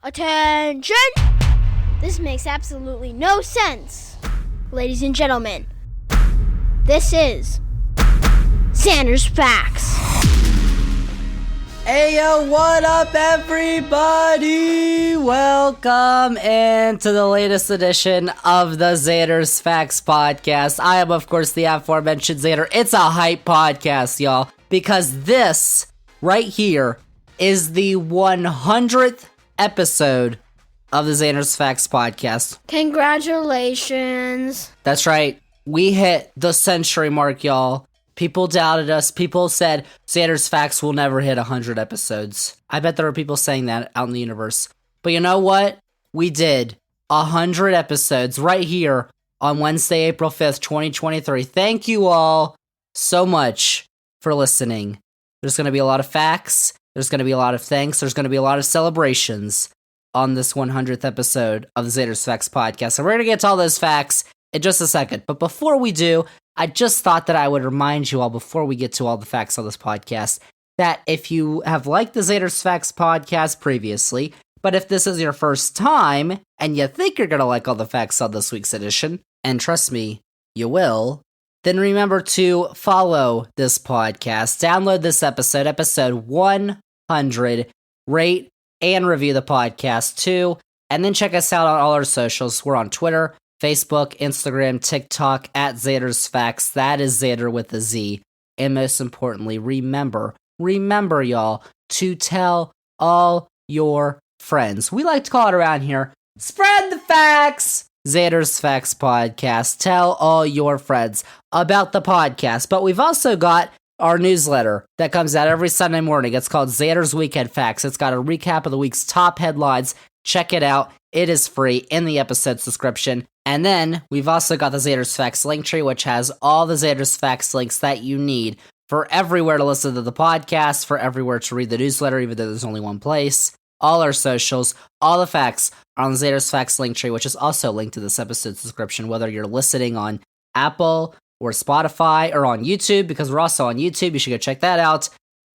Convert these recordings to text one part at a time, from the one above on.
Attention! This makes absolutely no sense. Ladies and gentlemen, this is Zander's Facts. Hey yo, what up everybody? Welcome into the latest edition of the Zander's Facts podcast. I am of course the aforementioned Zander. It's a hype podcast, y'all, because this right here is the 100th episode of the Zander's Facts podcast. Congratulations. That's right. We hit the century mark, y'all. People doubted us. People said Zander's Facts will never hit 100 episodes. I bet there are people saying that out in the universe. But you know what? We did 100 episodes right here on Wednesday, April 5th, 2023. Thank you all so much for listening. There's going to be a lot of facts. There's going to be a lot of thanks. There's going to be a lot of celebrations on this 100th episode of the Zander's Facts podcast. And we're going to get to all those facts in just a second. But before we do, I just thought that I would remind you all before we get to all the facts on this podcast that if you have liked the Zander's Facts podcast previously, but if this is your first time and you think you're going to like all the facts on this week's edition, and trust me, you will, then remember to follow this podcast, download this episode 100, rate and review the podcast too, and then check us out on all our socials. We're on Twitter, Facebook, Instagram, TikTok, at Zander's Facts. That is Zander with a Z. And most importantly, remember y'all, to tell all your friends. We like to call it around here, spread the facts. Zander's Facts podcast. Tell all your friends about the podcast. But we've also got our newsletter that comes out every Sunday morning. It's called Zander's Weekend Facts. It's got a recap of the week's top headlines. Check it out. It is free in the episode's description. And then we've also got the Zander's Facts link tree, which has all the Zander's Facts links that you need for everywhere to listen to the podcast, for everywhere to read the newsletter, even though there's only one place. All our socials, all the facts are on the Zander's Facts link tree, which is also linked to this episode's description, whether you're listening on Apple or Spotify or on YouTube, because we're also on YouTube. You should go check that out.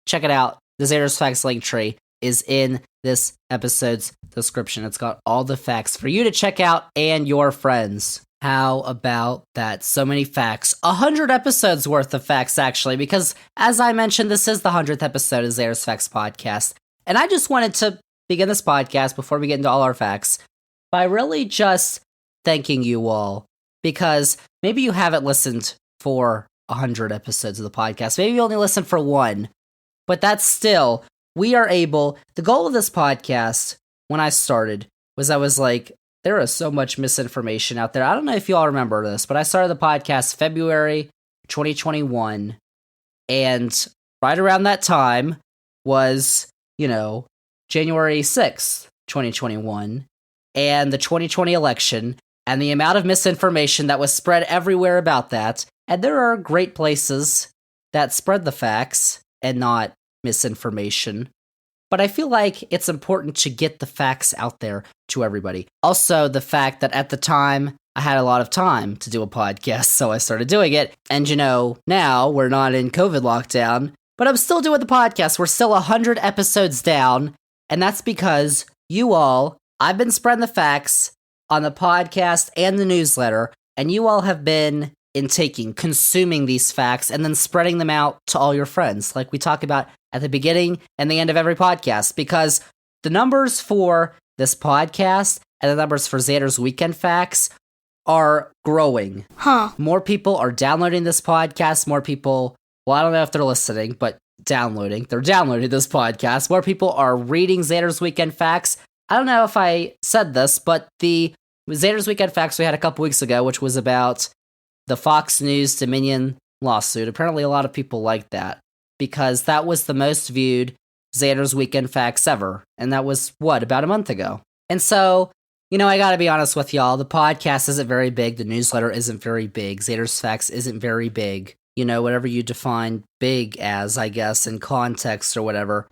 Check it out. The Zander's Facts link tree is in this episode's description. It's got all the facts for you to check out and your friends. How about that? So many facts. 100 episodes worth of facts, actually, because as I mentioned, this is the 100th episode of Zander's Facts podcast. And I just wanted to begin this podcast before we get into all our facts by really just thanking you all, because maybe you haven't listened for 100 episodes of the podcast. Maybe you only listened for one, but that's still, we are able, the goal of this podcast when I started was I was like, there is so much misinformation out there. I don't know if you all remember this, but I started the podcast February 2021, and right around that time was, January 6th, 2021, and the 2020 election, and the amount of misinformation that was spread everywhere about that. And there are great places that spread the facts and not misinformation. But I feel like it's important to get the facts out there to everybody. Also, the fact that at the time, I had a lot of time to do a podcast, so I started doing it. And now we're not in COVID lockdown, but I'm still doing the podcast. We're still 100 episodes down, and that's because you all, I've been spreading the facts on the podcast and the newsletter, and you all have been consuming these facts, and then spreading them out to all your friends, like we talk about at the beginning and the end of every podcast, because the numbers for this podcast and the numbers for Zander's Weekend Facts are growing. More people are downloading this podcast. More people, well, I don't know if they're listening, but downloading. They're downloading this podcast. More people are reading Zander's Weekend Facts. I don't know if I said this, but the Zander's Weekend Facts we had a couple weeks ago, which was about the Fox News Dominion lawsuit. Apparently a lot of people liked that, because that was the most viewed Zander's Weekend Facts ever. And that was, about a month ago. And so, I gotta be honest with y'all, the podcast isn't very big, the newsletter isn't very big, Zander's Facts isn't very big. Whatever you define big as, I guess, in context or whatever.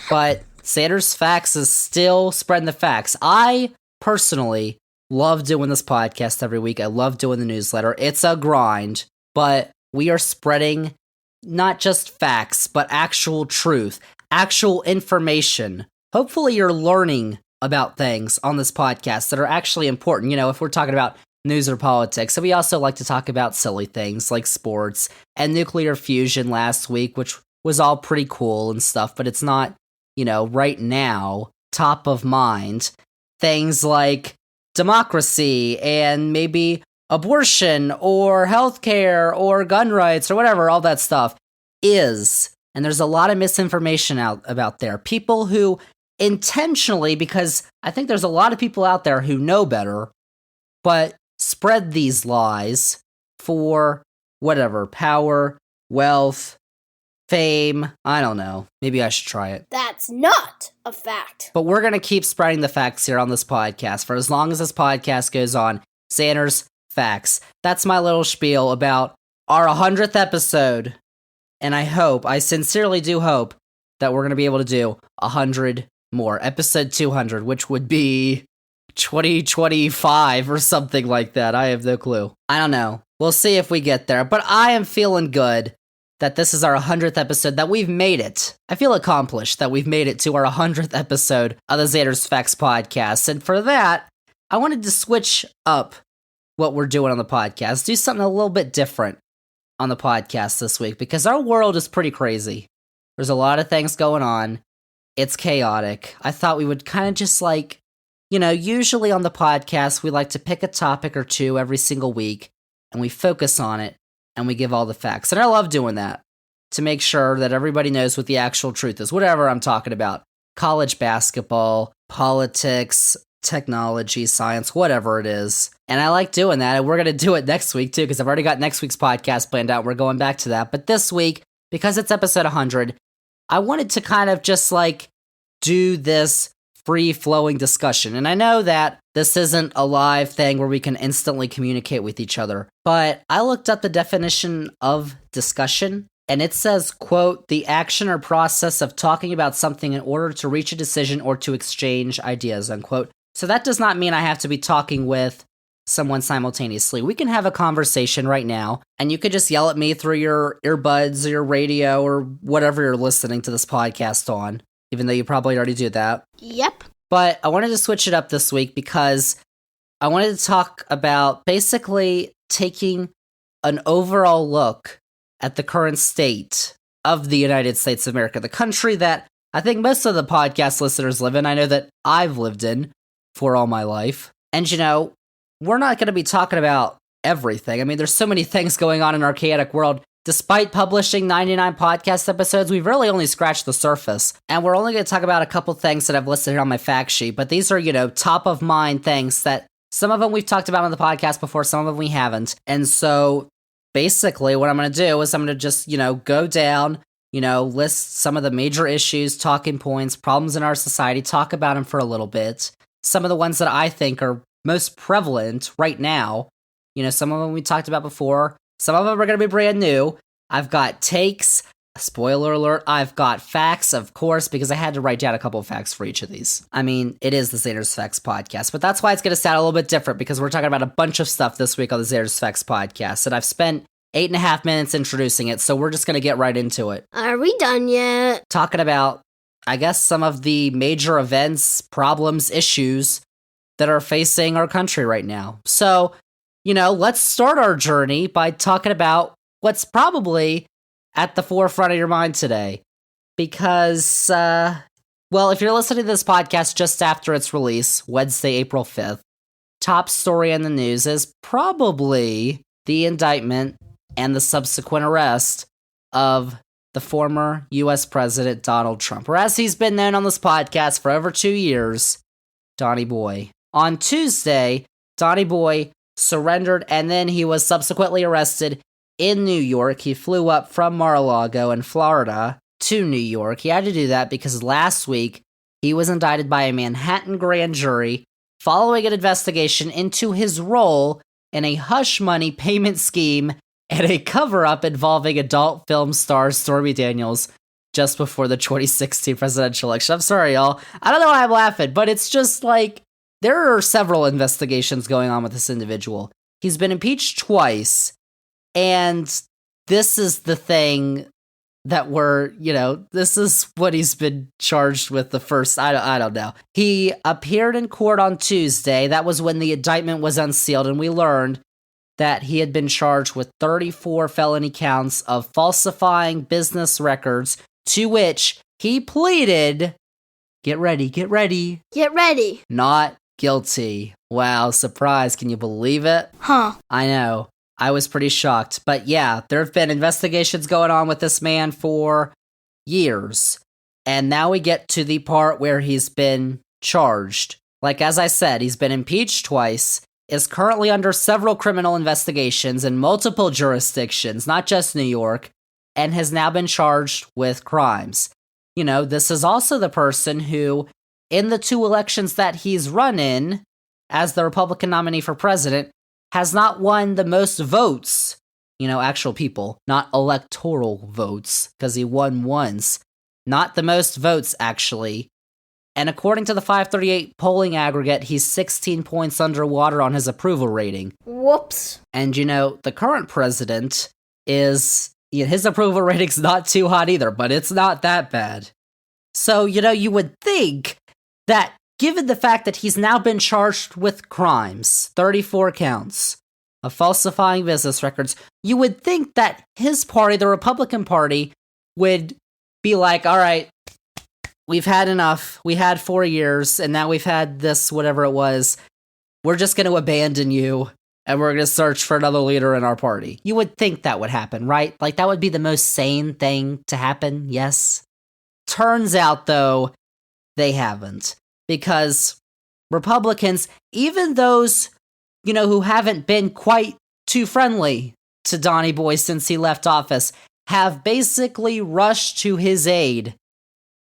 But Zander's Facts is still spreading the facts. I personally love doing this podcast every week. I love doing the newsletter. It's a grind, but we are spreading not just facts, but actual truth, actual information hopefully you're learning about things on this podcast that are actually important. You know, if we're talking about news or politics. So we also like to talk about silly things like sports and nuclear fusion last week, which was all pretty cool and stuff, but it's not, you know, right now, top of mind. Things like democracy and maybe abortion or healthcare or gun rights or whatever, all that stuff is. And there's a lot of misinformation out about there. People who intentionally, because I think there's a lot of people out there who know better, but spread these lies for whatever, power, wealth, fame, I don't know. Maybe I should try it. That's not a fact. But we're going to keep spreading the facts here on this podcast for as long as this podcast goes on. Zander's Facts. That's my little spiel about our 100th episode. And I sincerely do hope that we're going to be able to do 100 more. Episode 200, which would be 2025 or something like that. I have no clue. I don't know. We'll see if we get there. But I am feeling good that this is our 100th episode, that we've made it. I feel accomplished that we've made it to our 100th episode of the Zander's Facts podcast. And for that, I wanted to switch up what we're doing on the podcast, do something a little bit different on the podcast this week, because our world is pretty crazy. There's a lot of things going on. It's chaotic. I thought we would kind of just like, you know, usually on the podcast, we like to pick a topic or two every single week, and we focus on it, and we give all the facts. And I love doing that, to make sure that everybody knows what the actual truth is, whatever I'm talking about. College basketball, politics, technology, science, whatever it is. And I like doing that, and we're going to do it next week, too, because I've already got next week's podcast planned out. We're going back to that. But this week, because it's episode 100, I wanted to kind of just, like, do this free-flowing discussion. And I know that this isn't a live thing where we can instantly communicate with each other, but I looked up the definition of discussion, and it says, quote, the action or process of talking about something in order to reach a decision or to exchange ideas, unquote. So that does not mean I have to be talking with someone simultaneously. We can have a conversation right now, and you could just yell at me through your earbuds or your radio or whatever you're listening to this podcast on, even though you probably already do that. Yep. But I wanted to switch it up this week because I wanted to talk about basically taking an overall look at the current state of the United States of America, the country that I think most of the podcast listeners live in. I know that I've lived in for all my life. And, you know, we're not going to be talking about everything. I mean, there's so many things going on in our chaotic world. Despite publishing 99 podcast episodes, we've really only scratched the surface. And we're only going to talk about a couple things that I've listed here on my fact sheet. But these are, you know, top of mind things that some of them we've talked about on the podcast before, some of them we haven't. And so basically what I'm going to do is I'm going to just, you know, go down, you know, list some of the major issues, talking points, problems in our society, talk about them for a little bit. Some of the ones that I think are most prevalent right now, you know, some of them we talked about before. Some of them are going to be brand new. I've got takes, spoiler alert, I've got facts, of course, because I had to write down a couple of facts for each of these. I mean, it is the Zander's Facts podcast, but that's why it's going to sound a little bit different, because we're talking about a bunch of stuff this week on the Zander's Facts podcast, and I've spent 8.5 minutes introducing it, so we're just going to get right into it. Are we done yet? Talking about, I guess, some of the major events, problems, issues that are facing our country right now. So, you know, let's start our journey by talking about what's probably at the forefront of your mind today. Because, well, if you're listening to this podcast just after its release, Wednesday, April 5th, top story in the news is probably the indictment and the subsequent arrest of the former U.S. President Donald Trump, or as he's been known on this podcast for over 2 years, Donnie Boy. On Tuesday, Donnie Boy surrendered, and then he was subsequently arrested in New York. He flew up from Mar-a-Lago in Florida to New York. He had to do that because last week he was indicted by a Manhattan grand jury following an investigation into his role in a hush money payment scheme and a cover-up involving adult film star Stormy Daniels just before the 2016 presidential election. I'm sorry, y'all. I don't know why I'm laughing, but it's just like, there are several investigations going on with this individual. He's been impeached twice, and this is the thing that were, this is what he's been charged with the first, I don't know. He appeared in court on Tuesday. That was when the indictment was unsealed, and we learned that he had been charged with 34 felony counts of falsifying business records, to which he pleaded, get ready, not guilty. Wow, surprise. Can you believe it? Huh. I know. I was pretty shocked. But yeah, there have been investigations going on with this man for years. And now we get to the part where he's been charged. Like, as I said, he's been impeached twice, is currently under several criminal investigations in multiple jurisdictions, not just New York, and has now been charged with crimes. This is also the person who, in the 2 elections that he's run in, as the Republican nominee for president, has not won the most votes, actual people, not electoral votes, because he won once. Not the most votes, actually. And according to the 538 polling aggregate, he's 16 points underwater on his approval rating. Whoops. And the current president is, his approval rating's not too hot either, but it's not that bad. So, you would think that given the fact that he's now been charged with crimes, 34 counts of falsifying business records, you would think that his party, the Republican Party, would be like, all right, we've had enough. We had 4 years, and now we've had this, whatever it was. We're just going to abandon you, and we're going to search for another leader in our party. You would think that would happen, right? Like, that would be the most sane thing to happen, yes? Turns out, though, they haven't. Because Republicans, even those, who haven't been quite too friendly to Donny Boy since he left office, have basically rushed to his aid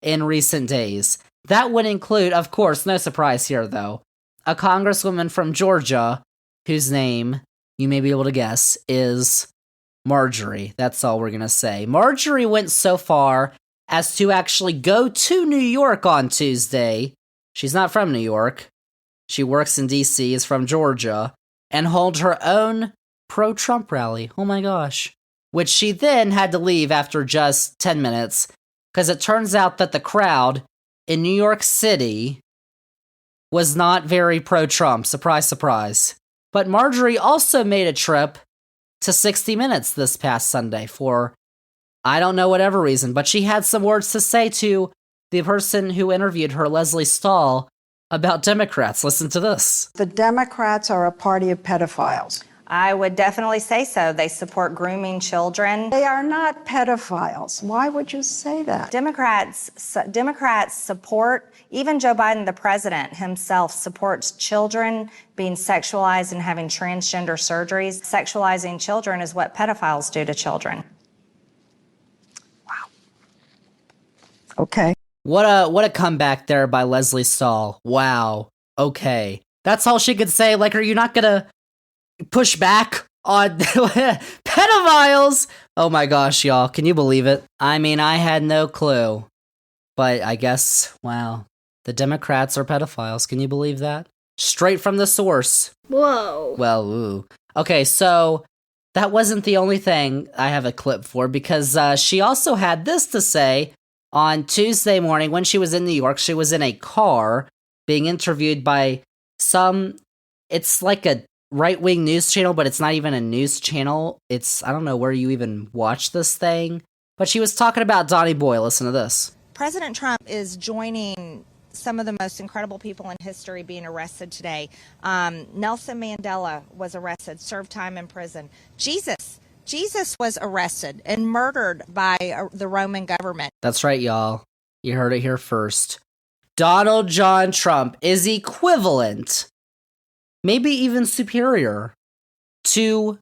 in recent days. That would include, of course, no surprise here though, a congresswoman from Georgia, whose name, you may be able to guess, is Marjorie. That's all we're gonna say. Marjorie went so far as to actually go to New York on Tuesday. She's not from New York. She works in D.C., is from Georgia, and hold her own pro-Trump rally. Oh my gosh. Which she then had to leave after just 10 minutes, because it turns out that the crowd in New York City was not very pro-Trump. Surprise, surprise. But Marjorie also made a trip to 60 Minutes this past Sunday for, I don't know whatever reason, but she had some words to say to the person who interviewed her, Leslie Stahl, about Democrats. Listen to this. The Democrats are a party of pedophiles. I would definitely say so. They support grooming children. They are not pedophiles. Why would you say that? Democrats support, even Joe Biden, the president himself, supports children being sexualized and having transgender surgeries. Sexualizing children is what pedophiles do to children. Wow. Okay. What a comeback there by Leslie Stahl. Wow. Okay. That's all she could say. Like, are you not gonna push back on pedophiles? Oh my gosh, y'all. Can you believe it? I mean, I had no clue. But I guess, wow. The Democrats are pedophiles. Can you believe that? Straight from the source. Whoa. Well, ooh. Okay, so that wasn't the only thing I have a clip for, because she also had this to say. On Tuesday morning, when she was in New York, she was in a car being interviewed by it's like a right-wing news channel, but it's not even a news channel. I don't know where you even watch this thing, but she was talking about Donny Boy. Listen to this. President Trump is joining some of the most incredible people in history being arrested today. Nelson Mandela was arrested, served time in prison. Jesus was arrested and murdered by the Roman government. That's right, y'all. You heard it here first. Donald John Trump is equivalent, maybe even superior, to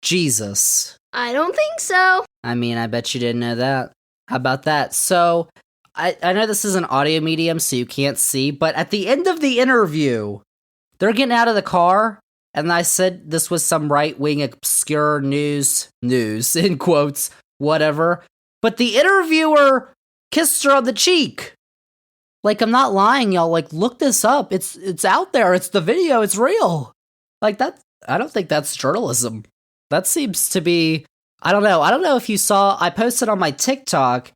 Jesus. I don't think so. I mean, I bet you didn't know that. How about that? So, I know this is an audio medium, so you can't see, but at the end of the interview, they're getting out of the car, and I said this was some right-wing obscure news, in quotes, whatever. But the interviewer kissed her on the cheek. Like, I'm not lying, y'all. Like, look this up. It's out there. It's the video. It's real. Like, that. I don't think that's journalism. That seems to be I don't know. I don't know if you saw, I posted on my TikTok,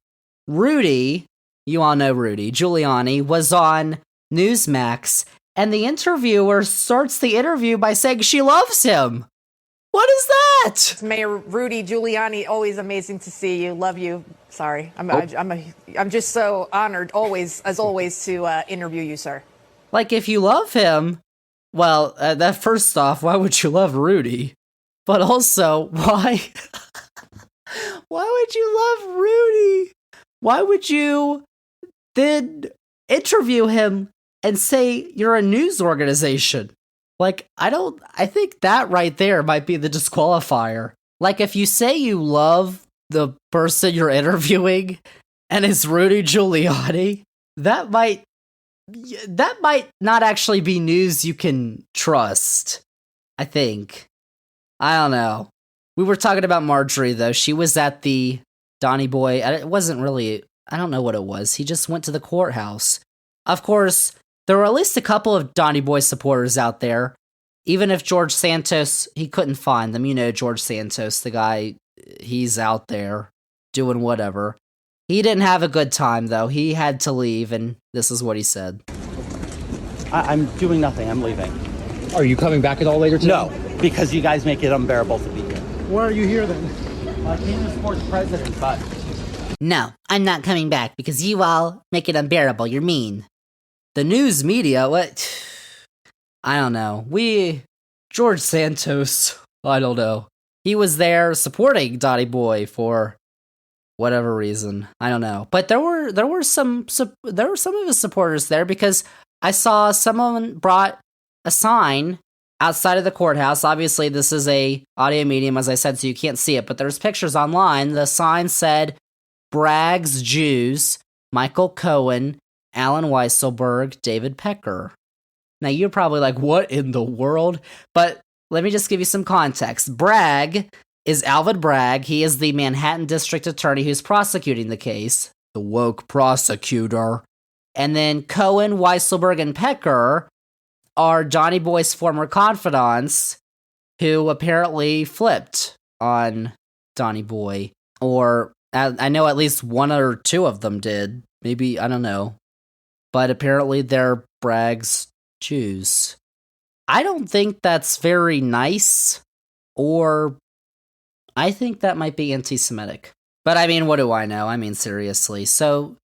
Rudy, you all know Rudy, Giuliani, was on Newsmax, and the interviewer starts the interview by saying she loves him. What is that? Mayor Rudy Giuliani, always amazing to see you. Love you. Sorry, I'm just so honored, always to interview you, sir. Like, if you love him, well, that first off, why would you love Rudy? But also, why? Why would you love Rudy? Why would you then interview him and say you're a news organization? Like, I think that right there might be the disqualifier. Like, if you say you love the person you're interviewing and it's Rudy Giuliani, that might not actually be news you can trust, I think. I don't know. We were talking about Marjorie, though. She was at the Donny Boy. It wasn't really, I don't know what it was. He just went to the courthouse. Of course, there were at least a couple of Donny Boy supporters out there. Even if George Santos, he couldn't find them. You know, George Santos, the guy, he's out there doing whatever. He didn't have a good time, though. He had to leave, and this is what he said. I'm doing nothing. I'm leaving. Are you coming back at all later today? No, because you guys make it unbearable to be here. Why are you here then? I came to support the president, but... No, I'm not coming back because you all make it unbearable. You're mean. The news media, what? I don't know. George Santos, I don't know. He was there supporting Donny Boy for whatever reason. I don't know. But there were some of his supporters there because I saw someone brought a sign outside of the courthouse. Obviously, this is a audio medium, as I said, so you can't see it, but there's pictures online. The sign said, Bragg's Jews, Michael Cohen, Alan Weisselberg, David Pecker. Now, you're probably like, what in the world? But let me just give you some context. Bragg is Alvin Bragg. He is the Manhattan District Attorney who's prosecuting the case, the woke prosecutor. And then Cohen, Weisselberg, and Pecker are Donny Boy's former confidants who apparently flipped on Donny Boy. Or I know at least one or two of them did. Maybe, I don't know. But apparently they're Bragg's Jews. I don't think that's very nice, or I think that might be anti-Semitic. But I mean, what do I know? I mean, seriously. So,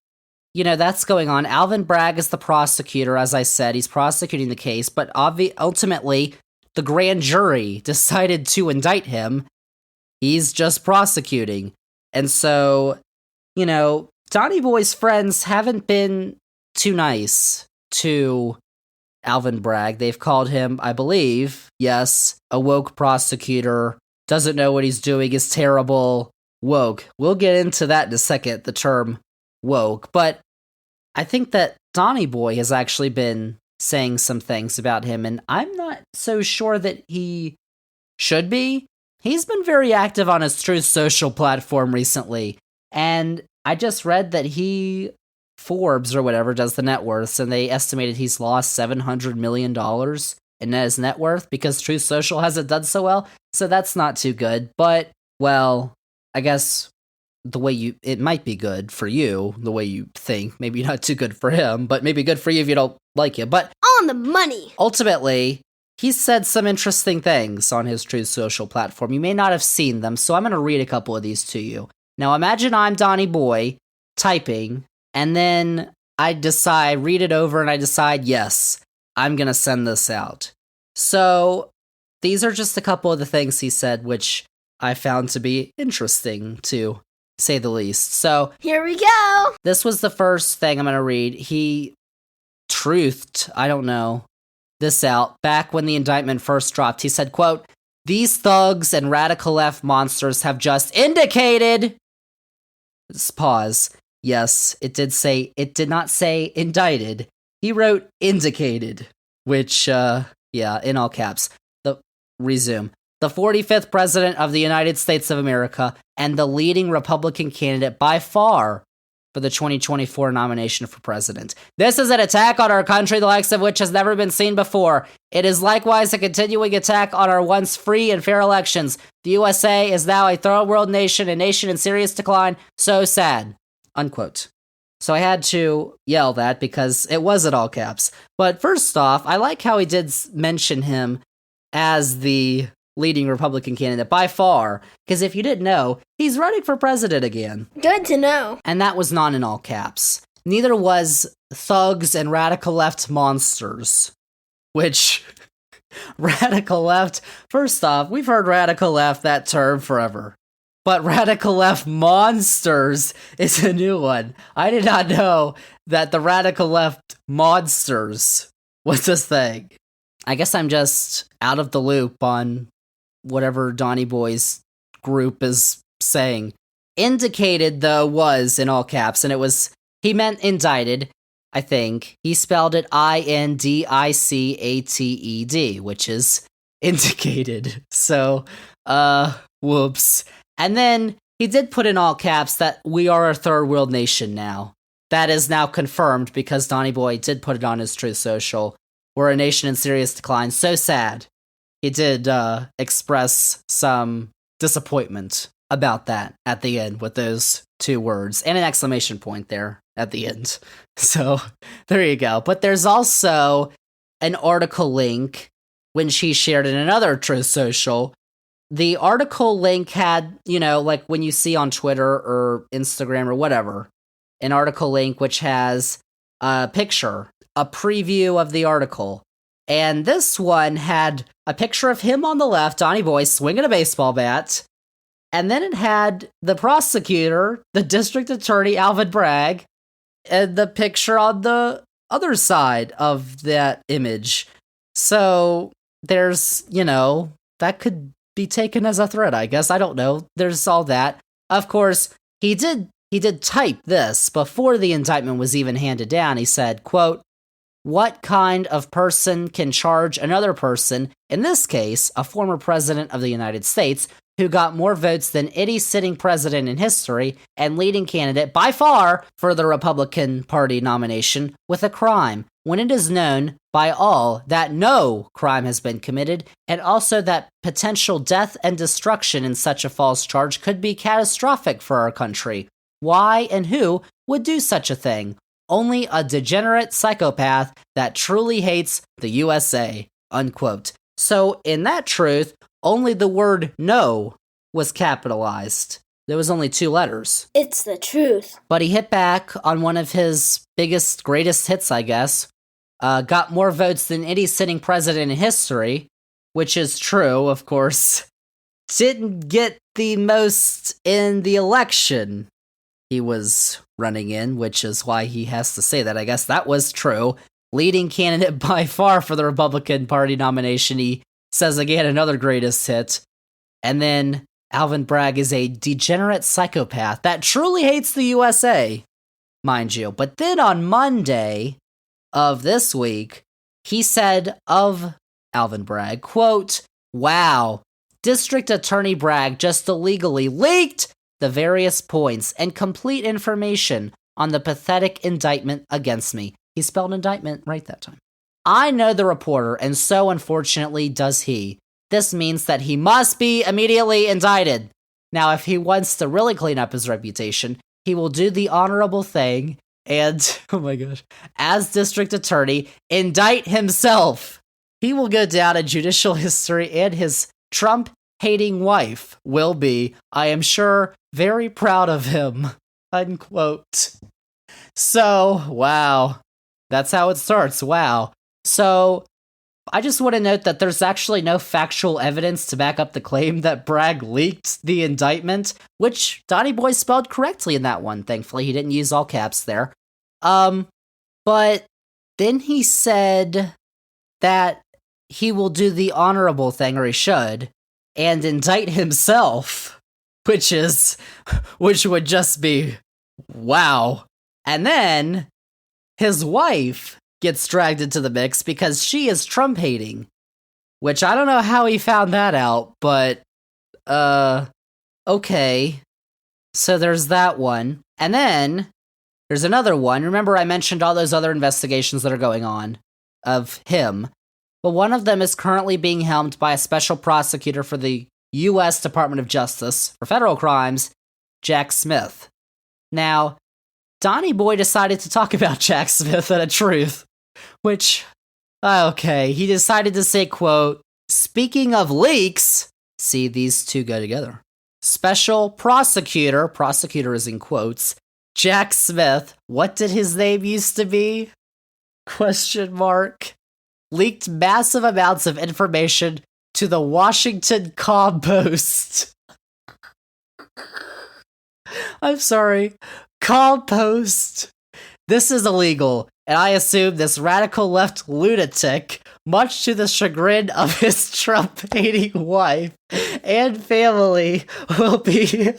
you know, that's going on. Alvin Bragg is the prosecutor, as I said. He's prosecuting the case, but ultimately, the grand jury decided to indict him. He's just prosecuting. And so, you know, Donny Boy's friends haven't been too nice to Alvin Bragg. They've called him, I believe, yes, a woke prosecutor, doesn't know what he's doing, is terrible, woke. We'll get into that in a second, the term woke. But I think that Donny Boy has actually been saying some things about him, and I'm not so sure that he should be. He's been very active on his Truth Social platform recently, and I just read that Forbes or whatever does the net worths, and they estimated he's lost $700 million in his net worth because Truth Social hasn't done so well. So that's not too good. But, well, I guess it might be good for you, the way you think. Maybe not too good for him, but maybe good for you if you don't like him. But On the money. ultimately, he's said some interesting things on his Truth Social platform. You may not have seen them, so I'm going to read a couple of these to you. Now, imagine I'm Donny Boy typing, and then I read it over, and I decide, yes, I'm going to send this out. So these are just a couple of the things he said, which I found to be interesting, to say the least. So Here we go. this was the first thing I'm going to read. He truthed, I don't know, this out back when the indictment first dropped. He said, quote, "These thugs and radical left monsters have just indicated..." Let's pause. Yes, it did not say indicted. He wrote indicated, which, in all caps. Resume. The 45th president of the United States of America and the leading Republican candidate by far for the 2024 nomination for president. This is an attack on our country, the likes of which has never been seen before. It is likewise a continuing attack on our once free and fair elections. The USA is now a third world nation, a nation in serious decline. So sad. Unquote. So I had to yell that because it was in all caps. But first off, I like how he did mention him as the leading Republican candidate by far, because if you didn't know, he's running for president again. Good to know. And that was not in all caps. Neither was thugs and radical left monsters, which radical left, first off, we've heard radical left, that term, forever. But radical left monsters is a new one. I did not know that the radical left monsters was this thing. I guess I'm just out of the loop on whatever Donnie Boy's group is saying. Indicated, though, was in all caps, and he meant indicted, I think. He spelled it INDICATED, which is indicated. So, whoops. And then he did put in all caps that we are a third world nation now. That is now confirmed because Donnie Boy did put it on his Truth Social. We're a nation in serious decline. So sad. He did express some disappointment about that at the end with those two words and an exclamation point there at the end. So there you go. But there's also an article link when she shared in another Truth Social. The article link had, like when you see on Twitter or Instagram or whatever, an article link which has a picture, a preview of the article. And this one had a picture of him on the left, Donnie Boy, swinging a baseball bat. And then it had the prosecutor, the district attorney, Alvin Bragg, and the picture on the other side of that image. So there's, that could be taken as a threat, I guess. I don't know. There's all that. Of course, he did type this before the indictment was even handed down. He said, quote, "What kind of person can charge another person, in this case, a former president of the United States, who got more votes than any sitting president in history and leading candidate by far for the Republican Party nomination, with a crime, when it is known by all that no crime has been committed, and also that potential death and destruction in such a false charge could be catastrophic for our country? Why and who would do such a thing? Only a degenerate psychopath that truly hates the USA." Unquote. So in that truth, only the word no was capitalized. There was only 2 letters. It's the truth. But he hit back on one of his biggest, greatest hits, I guess. Got more votes than any sitting president in history, which is true, of course. Didn't get the most in the election he was running in, which is why he has to say that. I guess that was true. Leading candidate by far for the Republican Party nomination. He says again, another greatest hit. And then Alvin Bragg is a degenerate psychopath that truly hates the USA, mind you. But then on Monday of this week, he said of Alvin Bragg, quote, "Wow, District Attorney Bragg just illegally leaked the various points and complete information on the pathetic indictment against me." He spelled indictment right that time. "I know the reporter, and so unfortunately does he. This means that he must be immediately indicted. Now, if he wants to really clean up his reputation, he will do the honorable thing and, oh my gosh, as district attorney, indict himself. He will go down in judicial history, and his Trump-hating wife will be, I am sure, very proud of him." Unquote. So, wow. That's how it starts. Wow. So, I just want to note that there's actually no factual evidence to back up the claim that Bragg leaked the indictment, which Donnie Boy spelled correctly in that one. Thankfully, he didn't use all caps there. But then he said that he will do the honorable thing, or he should, and indict himself, which would just be wow. And then his wife gets dragged into the mix because she is Trump hating, which I don't know how he found that out, but okay. So there's that one. And then There's another one. Remember, I mentioned all those other investigations that are going on of him. But one of them is currently being helmed by a special prosecutor for the U.S. Department of Justice for federal crimes, Jack Smith. Now, Donnie Boy decided to talk about Jack Smith and a truth, which, okay, he decided to say, quote, "Speaking of leaks," see, these two go together. Special prosecutor is in quotes, Jack Smith, what did his name used to be? Question mark. Leaked massive amounts of information to the Washington Compost. I'm sorry. Compost. This is illegal, and I assume this radical left lunatic, much to the chagrin of his Trump-hating wife and family, will be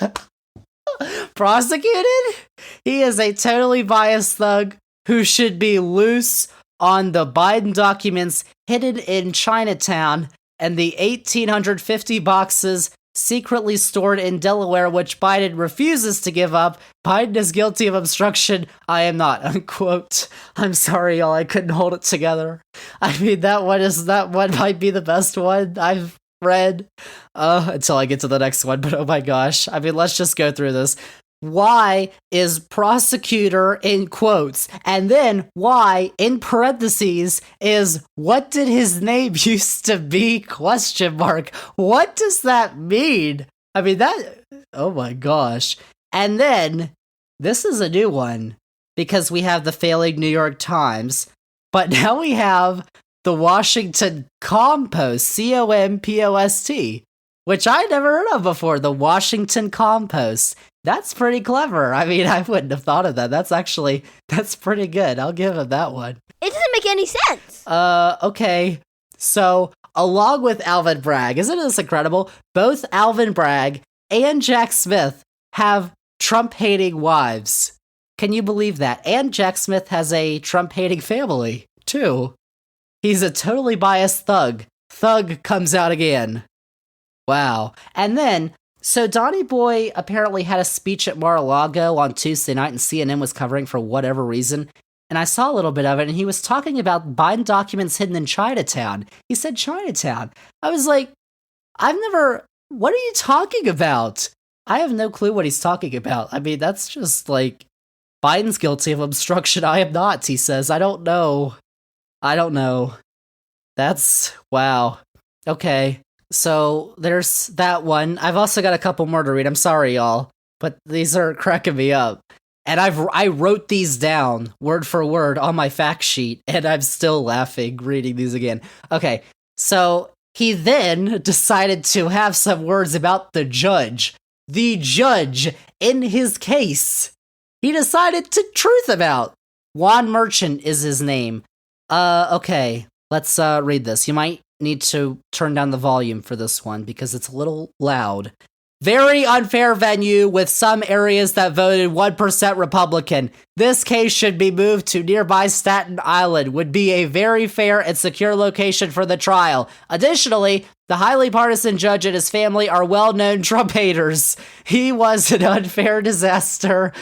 prosecuted? He is a totally biased thug who should be loose on the Biden documents hidden in Chinatown and the 1,850 boxes secretly stored in Delaware, which Biden refuses to give up. Biden is guilty of obstruction. I am not, unquote. I'm sorry, y'all. I couldn't hold it together. I mean, that one might be the best one I've read until I get to the next one, but oh my gosh. I mean, let's just go through this. Why is prosecutor in quotes, and then why in parentheses is what did his name used to be question mark. What does that mean? I mean, that, oh my gosh. And then this is a new one because we have the failing New York Times, but now we have the Washington Compost, Compost, which I never heard of before, the Washington Compost. That's pretty clever. I mean, I wouldn't have thought of that. That's pretty good. I'll give him that one. It doesn't make any sense. Okay. So, along with Alvin Bragg, isn't this incredible? Both Alvin Bragg and Jack Smith have Trump-hating wives. Can you believe that? And Jack Smith has a Trump-hating family, too. He's a totally biased thug. Thug comes out again. Wow. And then, so Donnie Boy apparently had a speech at Mar-a-Lago on Tuesday night, and CNN was covering for whatever reason. And I saw a little bit of it, and he was talking about Biden documents hidden in Chinatown. He said Chinatown. I was like, what are you talking about? I have no clue what he's talking about. I mean, that's just like, Biden's guilty of obstruction. I am not, he says. I don't know. That's, wow. Okay. So there's that one. I've also got a couple more to read. I'm sorry, y'all, but these are cracking me up. And I wrote these down word for word on my fact sheet, and I'm still laughing reading these again. Okay, so he then decided to have some words about the judge. The judge in his case. He decided to truth about. Juan Merchant is his name. Okay, let's read this. You might need to turn down the volume for this one because it's a little loud. Very unfair venue with some areas that voted 1% Republican. This case should be moved to nearby Staten Island. Would be a very fair and secure location for the trial. Additionally, the highly partisan judge and his family are well-known Trump haters. He was an unfair disaster.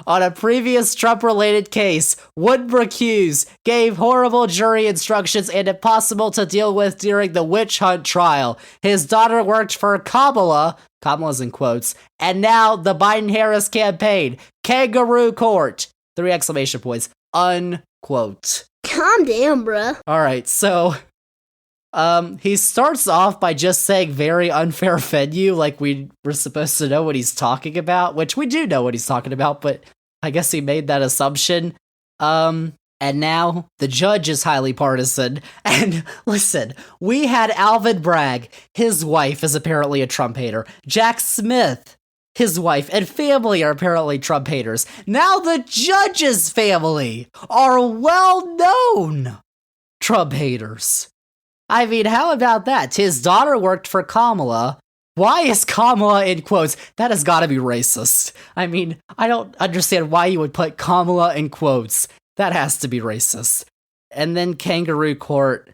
On a previous Trump-related case, would recuse, gave horrible jury instructions and impossible to deal with during the witch hunt trial. His daughter worked for Kamala's in quotes, and now the Biden-Harris campaign. Kangaroo court! 3 exclamation points. Unquote. Calm down, bruh. Alright, so he starts off by just saying very unfair venue, like we were supposed to know what he's talking about, which we do know what he's talking about, but I guess he made that assumption. And now the judge is highly partisan. And listen, we had Alvin Bragg, his wife is apparently a Trump hater. Jack Smith, his wife and family are apparently Trump haters. Now the judge's family are well-known Trump haters. I mean, how about that? His daughter worked for Kamala. Why is Kamala in quotes? That has got to be racist. I mean, I don't understand why you would put Kamala in quotes. That has to be racist. And then Kangaroo Court.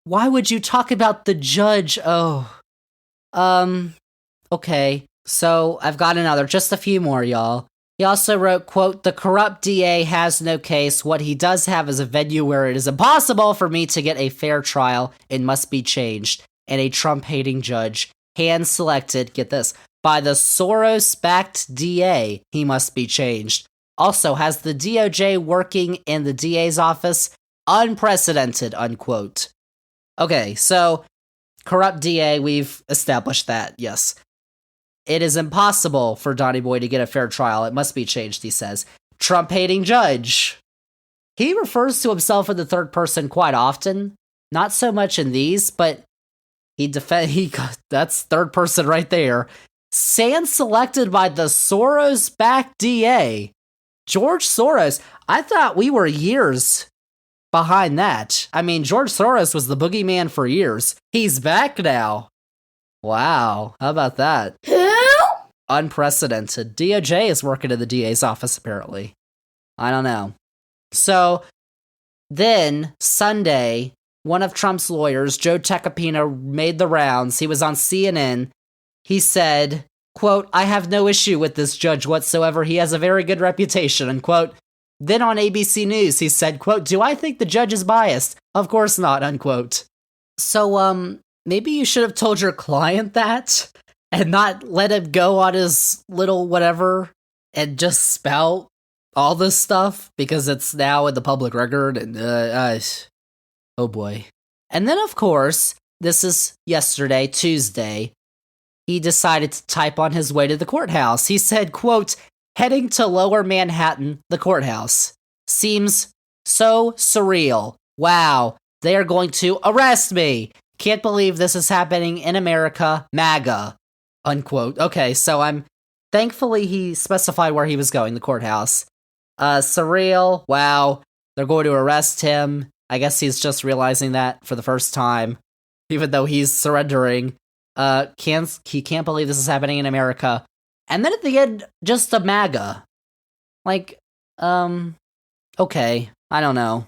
Why would you talk about the judge? Okay. So I've got another. Just a few more, y'all. He also wrote, quote, "The corrupt DA has no case. What he does have is a venue where it is impossible for me to get a fair trial. It must be changed. And a Trump-hating judge, hand-selected, get this, by the Soros-backed DA, he must be changed. Also, has the DOJ working in the DA's office? Unprecedented," unquote. Okay, so, corrupt DA, we've established that, yes. It is impossible for Donny Boy to get a fair trial. It must be changed, he says. Trump-hating judge. He refers to himself in the third person quite often. Not so much in these, but that's third person right there. Sand selected by the Soros-backed DA. George Soros. I thought we were years behind that. I mean, George Soros was the boogeyman for years. He's back now. Wow, how about that? Who? Unprecedented. DOJ is working in the DA's office, apparently. I don't know. So, then, Sunday, one of Trump's lawyers, Joe Tacopina, made the rounds. He was on CNN. He said, quote, "I have no issue with this judge whatsoever. He has a very good reputation," unquote. Then on ABC News, he said, quote, "Do I think the judge is biased? Of course not," unquote. So, maybe you should have told your client that and not let him go on his little whatever and just spout all this stuff because it's now in the public record and, oh boy. And then, of course, this is yesterday, Tuesday, he decided to type on his way to the courthouse. He said, quote, "Heading to Lower Manhattan, the courthouse. Seems so surreal. Wow, they are going to arrest me. Can't believe this is happening in America, MAGA," unquote. Okay, so thankfully he specified where he was going, the courthouse. Surreal, wow, they're going to arrest him. I guess he's just realizing that for the first time, even though he's surrendering. He can't believe this is happening in America. And then at the end, just a MAGA. Like, okay, I don't know.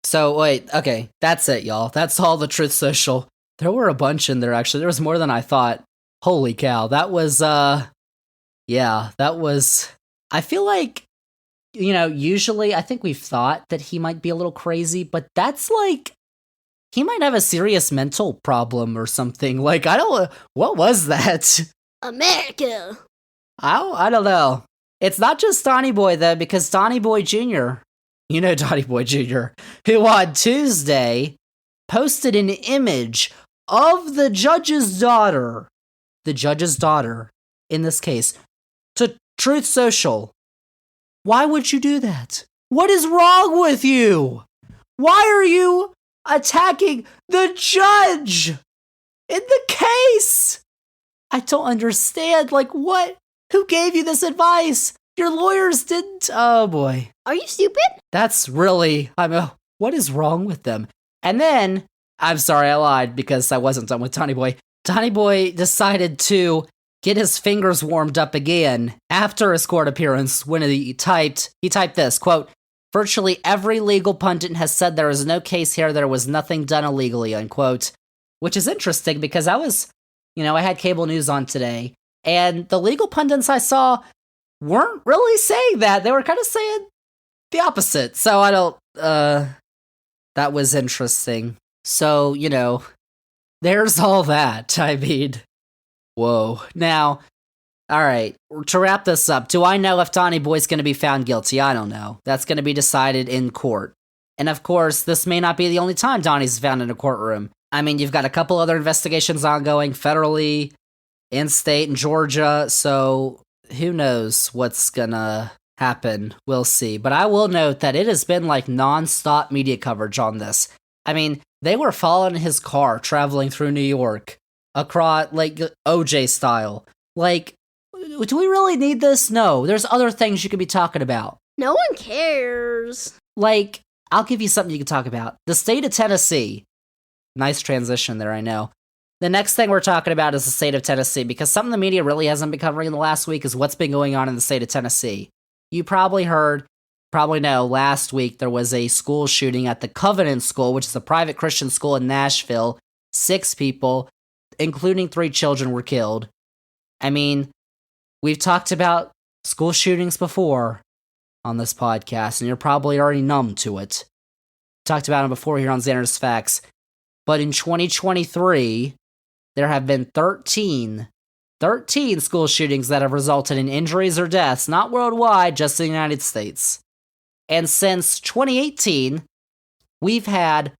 So, wait, okay, that's it, y'all. That's all the Truth Social. There were a bunch in there, actually. There was more than I thought. Holy cow, that was, yeah, that was... I feel like, usually I think we've thought that he might be a little crazy, but that's like... He might have a serious mental problem or something. Like, I don't... What was that? America. I don't know. It's not just Donny Boy, though, because Donny Boy Jr., Donny Boy Jr., who on Tuesday posted an image of the judge's daughter in this case, to Truth Social. Why would you do that? What is wrong with you? Why are you attacking the judge in the case? I don't understand. Like, what? Who gave you this advice? Your lawyers didn't. Oh boy. Are you stupid? That's really, what is wrong with them? And then, I'm sorry, I lied because I wasn't done with Donny Boy. Donny Boy decided to get his fingers warmed up again after his court appearance when he typed this, quote, "Virtually every legal pundit has said there is no case here, there was nothing done illegally," unquote. Which is interesting because I had cable news on today, and the legal pundits I saw weren't really saying that. They were kind of saying the opposite. So I don't, that was interesting. So, there's all that. I mean, whoa. Now, all right, to wrap this up, do I know if Donny Boy's going to be found guilty? I don't know. That's going to be decided in court. And of course, this may not be the only time Donny's found in a courtroom. I mean, you've got a couple other investigations ongoing federally, in state, in Georgia, so who knows what's gonna happen. We'll see. But I will note that it has been like non-stop media coverage on this. I mean, they were following his car traveling through New York, across, like, OJ style. Like, do we really need this? No, there's other things you could be talking about. No one cares. Like, I'll give you something you can talk about. The state of Tennessee. Nice transition there, I know. The next thing we're talking about is the state of Tennessee, because something the media really hasn't been covering in the last week is what's been going on in the state of Tennessee. You probably know, last week there was a school shooting at the Covenant School, which is a private Christian school in Nashville. 6 people, including 3 children, were killed. I mean, we've talked about school shootings before on this podcast, and you're probably already numb to it. Talked about them before here on Zander's Facts. But in 2023, there have been 13 school shootings that have resulted in injuries or deaths, not worldwide, just in the United States. And since 2018, we've had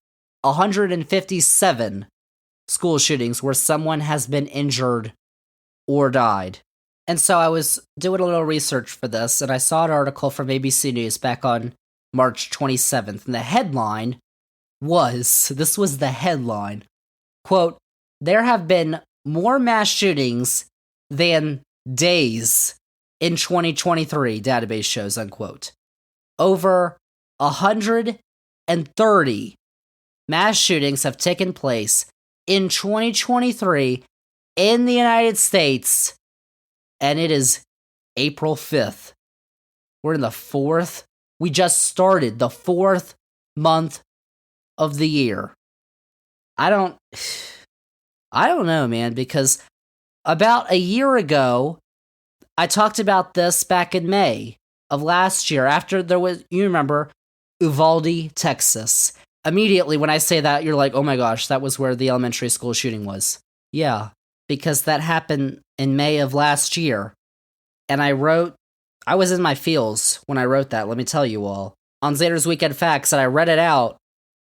157 school shootings where someone has been injured or died. And so I was doing a little research for this, and I saw an article from ABC News back on March 27th, and the headline this was the headline, quote, "There have been more mass shootings than days in 2023, database shows," unquote. Over 130 mass shootings have taken place in 2023 in the United States, and it is April 5th. We're in we just started the 4th month of the year. I don't know, man, because about a year ago, I talked about this back in May of last year after there was, you remember, Uvalde, Texas. Immediately when I say that, you're like, oh my gosh, that was where the elementary school shooting was. Yeah, because that happened in May of last year. And I was in my feels when I wrote that, let me tell you all, on Zander's Weekend Facts, and I read it out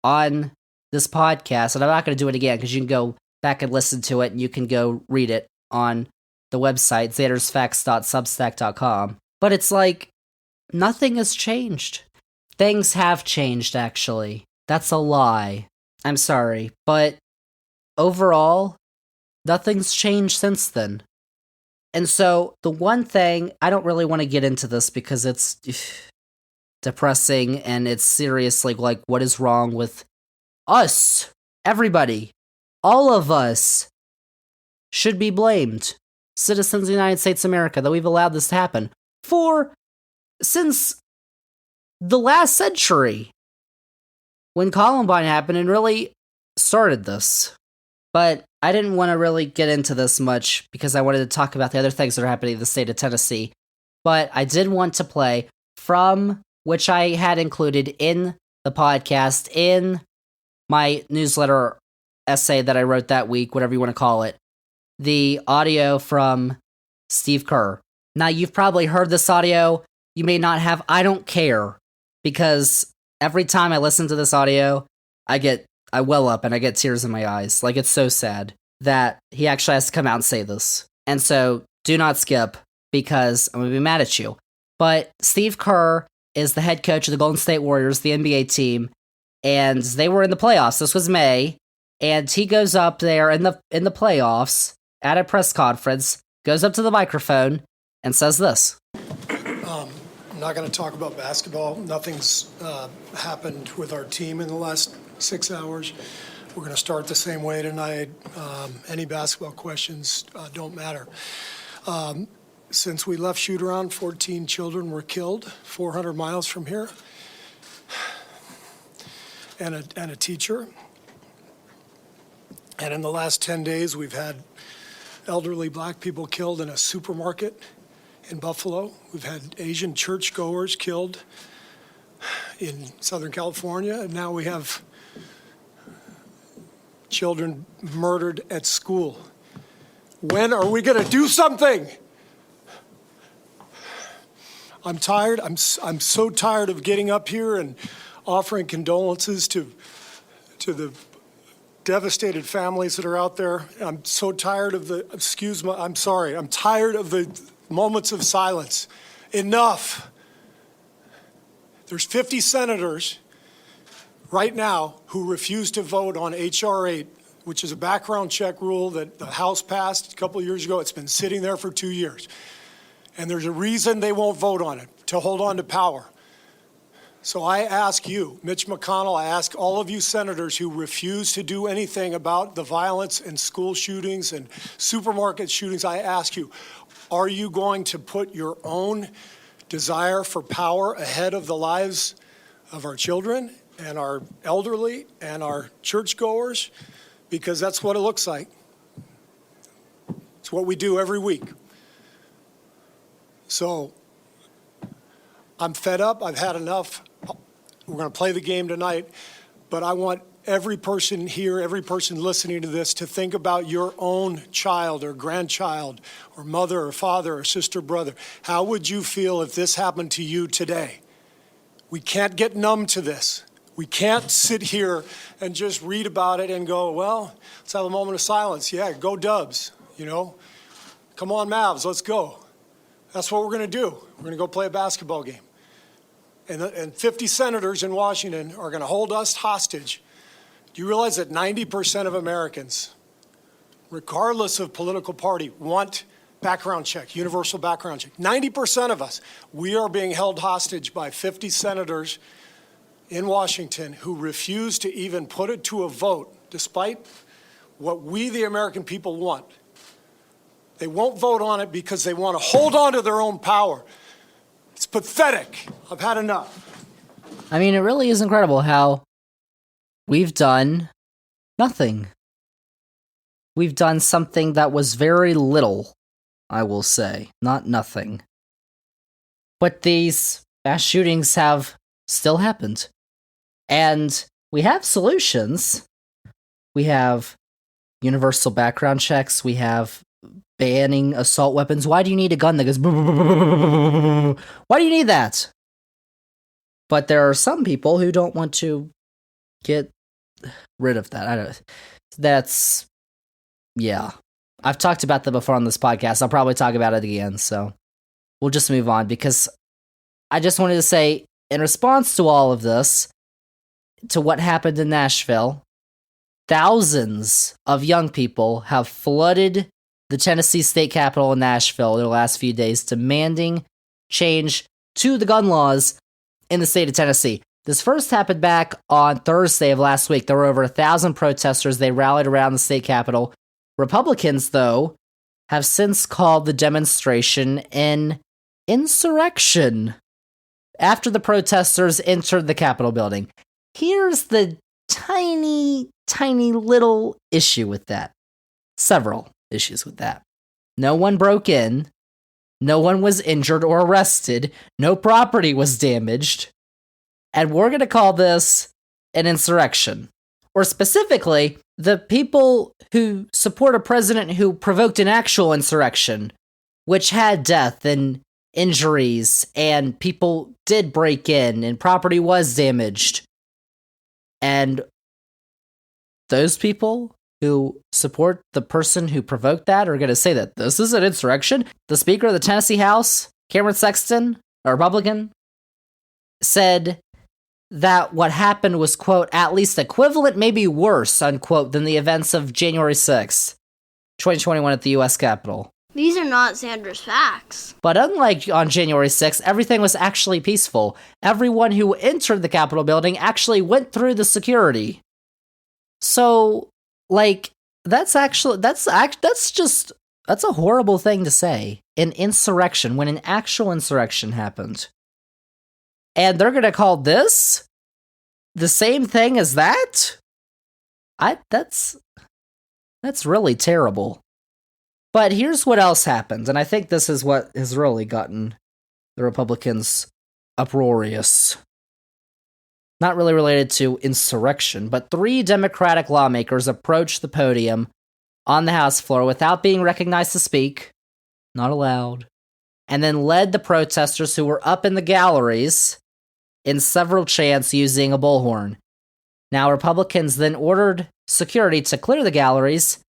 on this podcast, and I'm not going to do it again because you can go back and listen to it, and you can go read it on the website, zandersfacts.substack.com. But it's like, nothing has changed. Things have changed, actually. That's a lie. I'm sorry, but overall, nothing's changed since then. And so, the one thing, I don't really want to get into this because it's depressing and it's seriously like, what is wrong with us? Everybody, all of us should be blamed. Citizens of the United States of America, that we've allowed this to happen since the last century, when Columbine happened and really started this. But I didn't want to really get into this much because I wanted to talk about the other things that are happening in the state of Tennessee. But I did want to play from which I had included in the podcast, in my newsletter essay that I wrote that week, whatever you want to call it, the audio from Steve Kerr. Now, you've probably heard this audio. You may not have. I don't care, because every time I listen to this audio, I well up and I get tears in my eyes. Like, it's so sad that he actually has to come out and say this. And so, do not skip, because I'm going to be mad at you. But Steve Kerr is the head coach of the Golden State Warriors, the NBA team, and they were in the playoffs. This was May, and he goes up there in the playoffs at a press conference, goes up to the microphone, and says this. I'm not going to talk about basketball. Nothing's happened with our team in the last 6 hours. We're going to start the same way tonight. Any basketball questions don't matter. Since we left shoot-around, 14 children were killed 400 miles from here, and a teacher. And in the last 10 days, we've had elderly black people killed in a supermarket in Buffalo. We've had Asian churchgoers killed in Southern California, and now we have children murdered at school. When are we going to do something? I'm tired. I'm so tired of getting up here and offering condolences to the devastated families that are out there. I'm so tired of I'm tired of the moments of silence. Enough. There's 50 senators right now who refuse to vote on H.R. 8, which is a background check rule that the House passed a couple of years ago. It's been sitting there for 2 years. And there's a reason they won't vote on it, to hold on to power. So I ask you, Mitch McConnell, I ask all of you senators who refuse to do anything about the violence and school shootings and supermarket shootings, I ask you, are you going to put your own desire for power ahead of the lives of our children and our elderly and our churchgoers? Because that's what it looks like. It's what we do every week. So I'm fed up. I've had enough. We're going to play the game tonight, but I want every person here, every person listening to this to think about your own child or grandchild or mother or father or sister, brother. How would you feel if this happened to you today? We can't get numb to this. We can't sit here and just read about it and go, well, let's have a moment of silence. Yeah, go Dubs, you know. Come on, Mavs, let's go. That's what we're going to do. We're going to go play a basketball game. And 50 senators in Washington are going to hold us hostage. Do you realize that 90% of Americans, regardless of political party, want background check, universal background check? 90% of us, we are being held hostage by 50 senators in Washington who refuse to even put it to a vote, despite what we, the American people, want. They won't vote on it because they want to hold on to their own power. It's pathetic. I've had enough. I mean, it really is incredible how we've done nothing. We've done something that was very little, I will say, not nothing. But these mass shootings have still happened. And we have solutions. We have universal background checks. We have banning assault weapons. Why do you need a gun that goes... Why do you need that? But there are some people who don't want to get rid of that. I don't... That's... Yeah. I've talked about that before on this podcast. I'll probably talk about it again, so we'll just move on, because I just wanted to say, in response to all of this, to what happened in Nashville, thousands of young people have flooded the Tennessee state capitol in Nashville in the last few days, demanding change to the gun laws in the state of Tennessee. This first happened back on Thursday of last week. There were over 1,000 protesters. They rallied around the state capitol. Republicans, though, have since called the demonstration an insurrection after the protesters entered the Capitol building. Here's the tiny little issue with that. Several issues with that. No one broke in. No one was injured or arrested. No property was damaged. And we're going to call this an insurrection. Or specifically, the people who support a president who provoked an actual insurrection, which had death and injuries, and people did break in, and property was damaged. And those people who support the person who provoked that are going to say that this is an insurrection. The Speaker of the Tennessee House, Cameron Sexton, a Republican, said that what happened was, quote, at least equivalent, maybe worse, unquote, than the events of January 6th, 2021 at the U.S. Capitol. These are not Zander's facts. But unlike on January 6th, everything was actually peaceful. Everyone who entered the Capitol building actually went through the security. So, like, that's a horrible thing to say. An insurrection, when an actual insurrection happened. And they're gonna call this the same thing as that? That's really terrible. But here's what else happened, and I think this is what has really gotten the Republicans uproarious. Not really related to insurrection, but 3 Democratic lawmakers approached the podium on the House floor without being recognized to speak, not allowed, and then led the protesters who were up in the galleries in several chants using a bullhorn. Now, Republicans then ordered security to clear the galleries,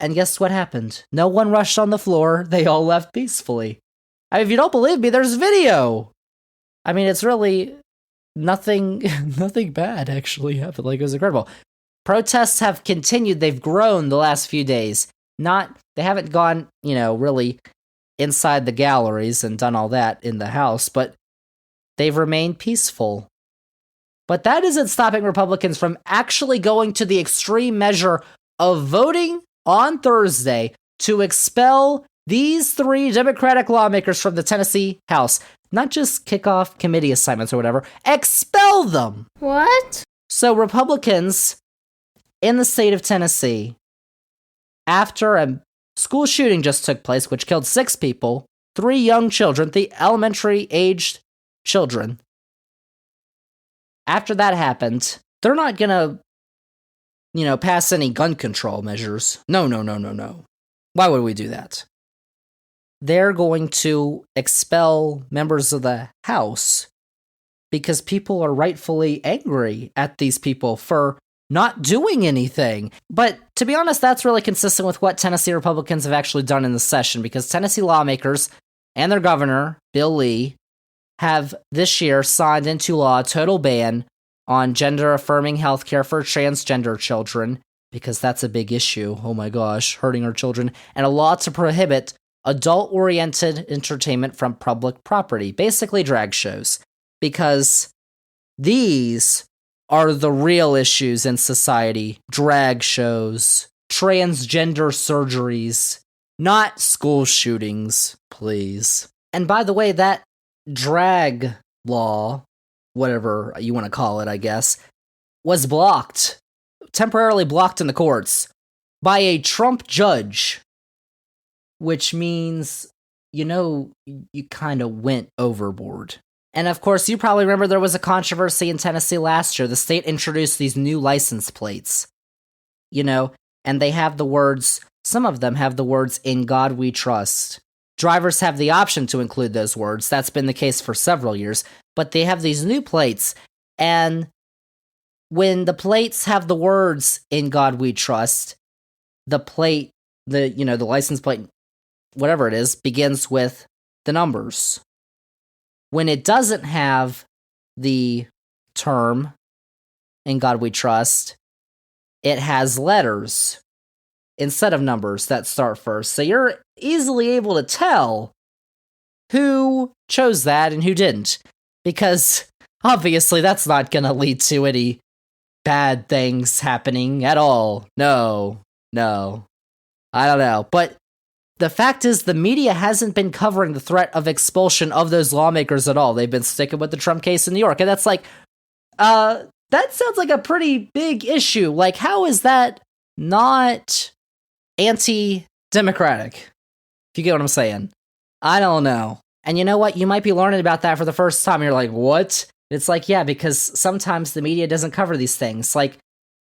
and guess what happened? No one rushed on the floor. They all left peacefully. I mean, if you don't believe me, there's video. I mean, it's really nothing bad actually happened. Like, it was incredible. Protests have continued. They've grown the last few days. They haven't gone, really inside the galleries and done all that in the House, but they've remained peaceful. But that isn't stopping Republicans from actually going to the extreme measure of voting on Thursday to expel these 3 Democratic lawmakers from the Tennessee House. Not just kick off committee assignments or whatever. Expel them! What? So Republicans in the state of Tennessee, after a school shooting just took place, which killed 6 people, 3 young children, the elementary-aged children. After that happened, they're not gonna, pass any gun control measures. No. Why would we do that? They're going to expel members of the House because people are rightfully angry at these people for not doing anything. But to be honest, that's really consistent with what Tennessee Republicans have actually done in the session, because Tennessee lawmakers and their governor, Bill Lee, have this year signed into law a total ban on gender-affirming healthcare for transgender children, because that's a big issue, oh my gosh, hurting our children, and a law to prohibit adult-oriented entertainment from public property, basically drag shows, because these are the real issues in society. Drag shows, transgender surgeries, not school shootings, please. And by the way, that drag law, whatever you want to call it, I guess, was temporarily blocked in the courts by a Trump judge, which means, you kind of went overboard. And of course, you probably remember there was a controversy in Tennessee last year. The state introduced these new license plates, and they have the words, some of them have the words, "In God We Trust." Drivers have the option to include those words. That's been the case for several years, but they have these new plates, and when the plates have the words, "In God We Trust," the plate, the license plate, whatever it is, begins with the numbers. When it doesn't have the term, "In God We Trust," it has letters instead of numbers that start first. So you're easily able to tell who chose that and who didn't, because obviously that's not going to lead to any bad things happening at all. No. I don't know. But the fact is, the media hasn't been covering the threat of expulsion of those lawmakers at all. They've been sticking with the Trump case in New York. And that's that sounds like a pretty big issue. Like, how is that not anti-democratic? If you get what I'm saying. I don't know. And you know what? You might be learning about that for the first time. You're like, what? It's like, yeah, because sometimes the media doesn't cover these things. Like,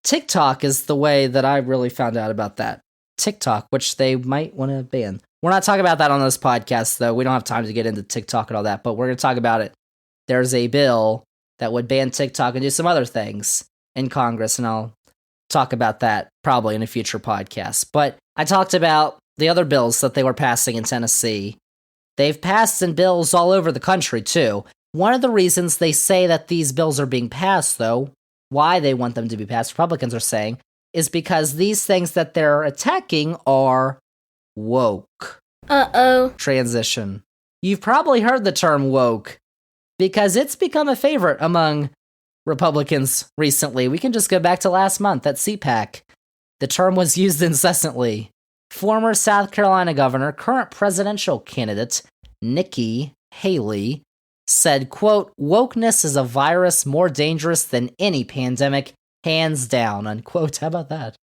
TikTok is the way that I really found out about that. TikTok, which they might want to ban. We're not talking about that on this podcast, though. We don't have time to get into TikTok and all that, but we're going to talk about it. There's a bill that would ban TikTok and do some other things in Congress, and I'll talk about that probably in a future podcast. But I talked about the other bills that they were passing in Tennessee. They've passed in bills all over the country, too. One of the reasons they say that these bills are being passed, though, why they want them to be passed, Republicans are saying, is because these things that they're attacking are woke. Uh-oh. Transition. You've probably heard the term woke, because it's become a favorite among Republicans recently. We can just go back to last month at CPAC. The term was used incessantly. Former South Carolina governor, current presidential candidate, Nikki Haley, said, quote, "Wokeness is a virus more dangerous than any pandemic, hands down," unquote. How about that?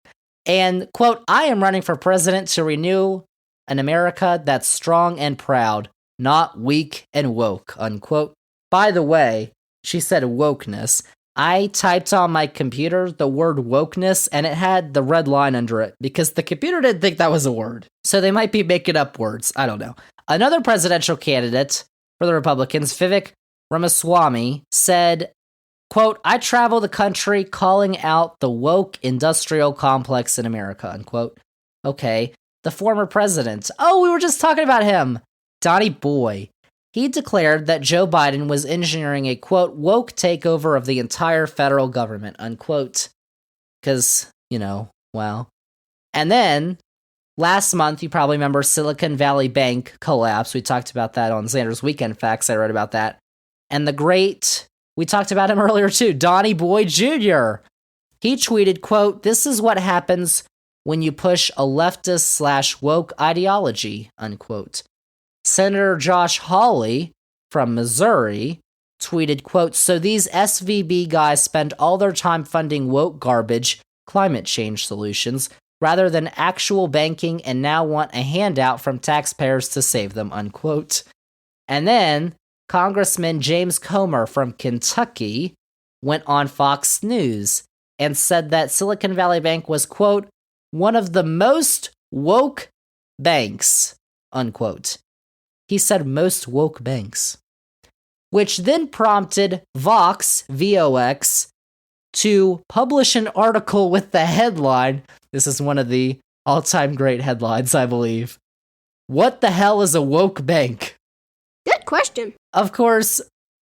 And, quote, "I am running for president to renew an America that's strong and proud, not weak and woke," unquote. By the way, she said wokeness. I typed on my computer the word wokeness, and it had the red line under it, because the computer didn't think that was a word. So they might be making up words. I don't know. Another presidential candidate for the Republicans, Vivek Ramaswamy, said, quote, "I travel the country calling out the woke industrial complex in America," unquote. Okay, the former president. Oh, we were just talking about him. Donnie Boy. He declared that Joe Biden was engineering a, quote, "woke takeover of the entire federal government," unquote. Because, well. And then, last month, you probably remember Silicon Valley Bank collapse. We talked about that on Zander's Weekend Facts. I read about that. And we talked about him earlier too, Donnie Boy Jr. He tweeted, quote, "This is what happens when you push a leftist/woke ideology," unquote. Senator Josh Hawley from Missouri tweeted, quote, "So these SVB guys spend all their time funding woke garbage, climate change solutions, rather than actual banking and now want a handout from taxpayers to save them, unquote. And then Congressman James Comer from Kentucky went on Fox News and said that Silicon Valley Bank was, quote, one of the most woke banks, unquote. He said most woke banks, which then prompted Vox, VOX, to publish an article with the headline. This is one of the all-time great headlines, I believe. What the hell is a woke bank? Good question. Of course,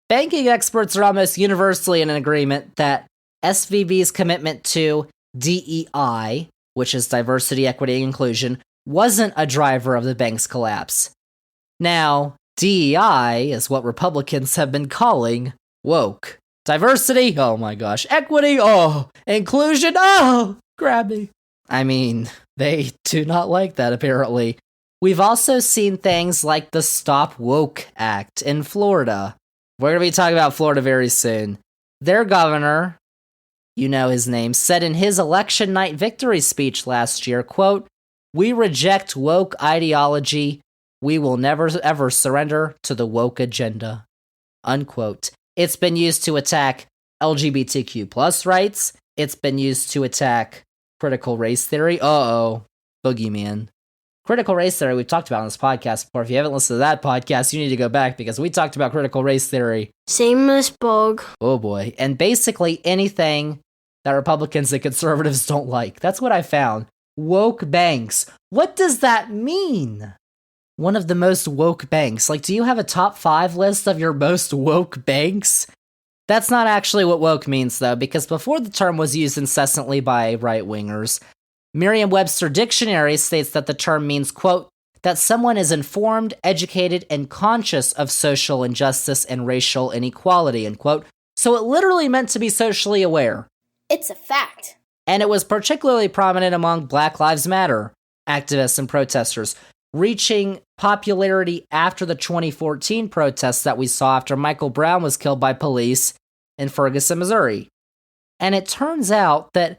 banking experts are almost universally in agreement that SVB's commitment to DEI, which is diversity, equity, and inclusion, wasn't a driver of the bank's collapse. Now, DEI is what Republicans have been calling woke. Diversity? Oh my gosh. Equity? Oh. Inclusion? Oh. Grab me. I mean, they do not like that, apparently. We've also seen things like the Stop Woke Act in Florida. We're going to be talking about Florida very soon. Their governor, you know his name, said in his election night victory speech last year, quote, "We reject woke ideology. We will never ever surrender to the woke agenda," unquote. It's been used to attack LGBTQ plus rights. It's been used to attack critical race theory. Boogeyman. Critical race theory we've talked about on this podcast before. If you haven't listened to that podcast, you need to go back because we talked about critical race theory. Shameless bug. Oh boy. And basically anything that Republicans and conservatives don't like. That's what I found. Woke banks. What does that mean? One of the most woke banks. Like, do you have a top 5 list of your most woke banks? That's not actually what woke means, though, because before the term was used incessantly by right-wingers, Merriam-Webster Dictionary states that the term means, quote, that someone is informed, educated, and conscious of social injustice and racial inequality, unquote. So it literally meant to be socially aware. It's a fact. And it was particularly prominent among Black Lives Matter activists and protesters, reaching popularity after the 2014 protests that we saw after Michael Brown was killed by police in Ferguson, Missouri. And it turns out that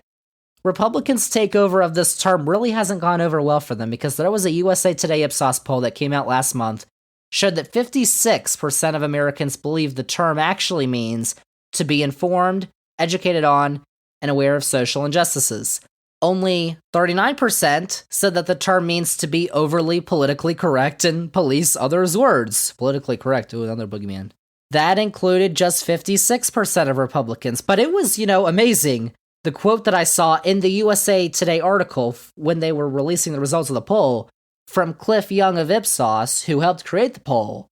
Republicans' takeover of this term really hasn't gone over well for them because there was a USA Today Ipsos poll that came out last month showed that 56% of Americans believe the term actually means to be informed, educated on, and aware of social injustices. Only 39% said that the term means to be overly politically correct and police others' words. Politically correct, ooh, another boogeyman. That included just 56% of Republicans, but it was, amazing. The quote that I saw in the USA Today article when they were releasing the results of the poll from Cliff Young of Ipsos, who helped create the poll.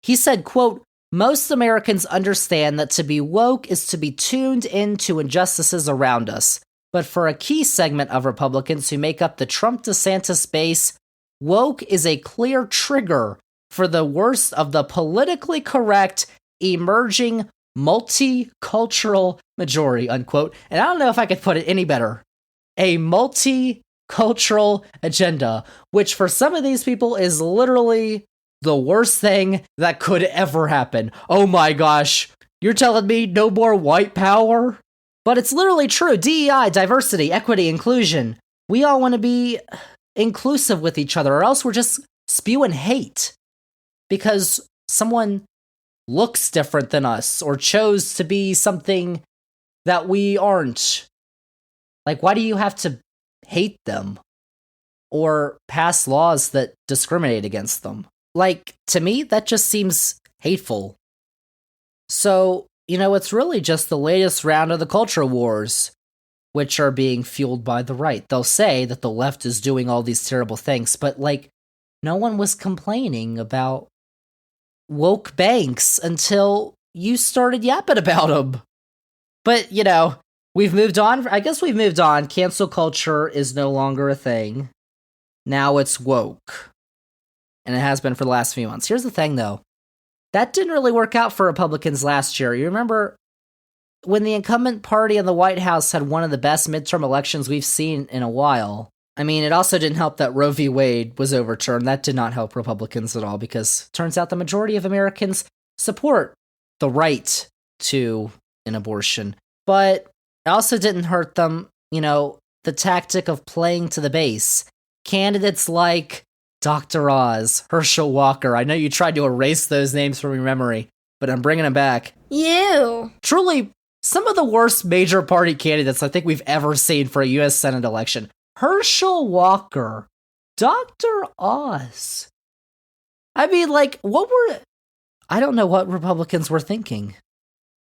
He said, quote, "Most Americans understand that to be woke is to be tuned into injustices around us. But for a key segment of Republicans who make up the Trump-DeSantis base, woke is a clear trigger for the worst of the politically correct, emerging, multicultural majority," unquote. And I don't know if I could put it any better. A multicultural agenda, which for some of these people is literally the worst thing that could ever happen. Oh my gosh, you're telling me no more white power? But it's literally true. DEI, diversity, equity, inclusion. We all want to be inclusive with each other, or else we're just spewing hate because someone looks different than us or chose to be something that we aren't. Like, why do you have to hate them or pass laws that discriminate against them? Like, to me, that just seems hateful. So, it's really just the latest round of the culture wars, which are being fueled by the right. They'll say that the left is doing all these terrible things, but, no one was complaining about woke banks until you started yapping about them. But, we've moved on. I guess we've moved on. Cancel culture is no longer a thing. Now it's woke. And it has been for the last few months. Here's the thing, though. That didn't really work out for Republicans last year. You remember when the incumbent party in the White House had one of the best midterm elections we've seen in a while? I mean, it also didn't help that Roe v. Wade was overturned. That did not help Republicans at all because it turns out the majority of Americans support the right to an abortion. But it also didn't hurt them, the tactic of playing to the base. Candidates like Dr. Oz, Herschel Walker. I know you tried to erase those names from your memory, but I'm bringing them back. You. Truly, some of the worst major party candidates I think we've ever seen for a U.S. Senate election. Herschel Walker, Dr. Oz. I mean, like, I don't know what Republicans were thinking.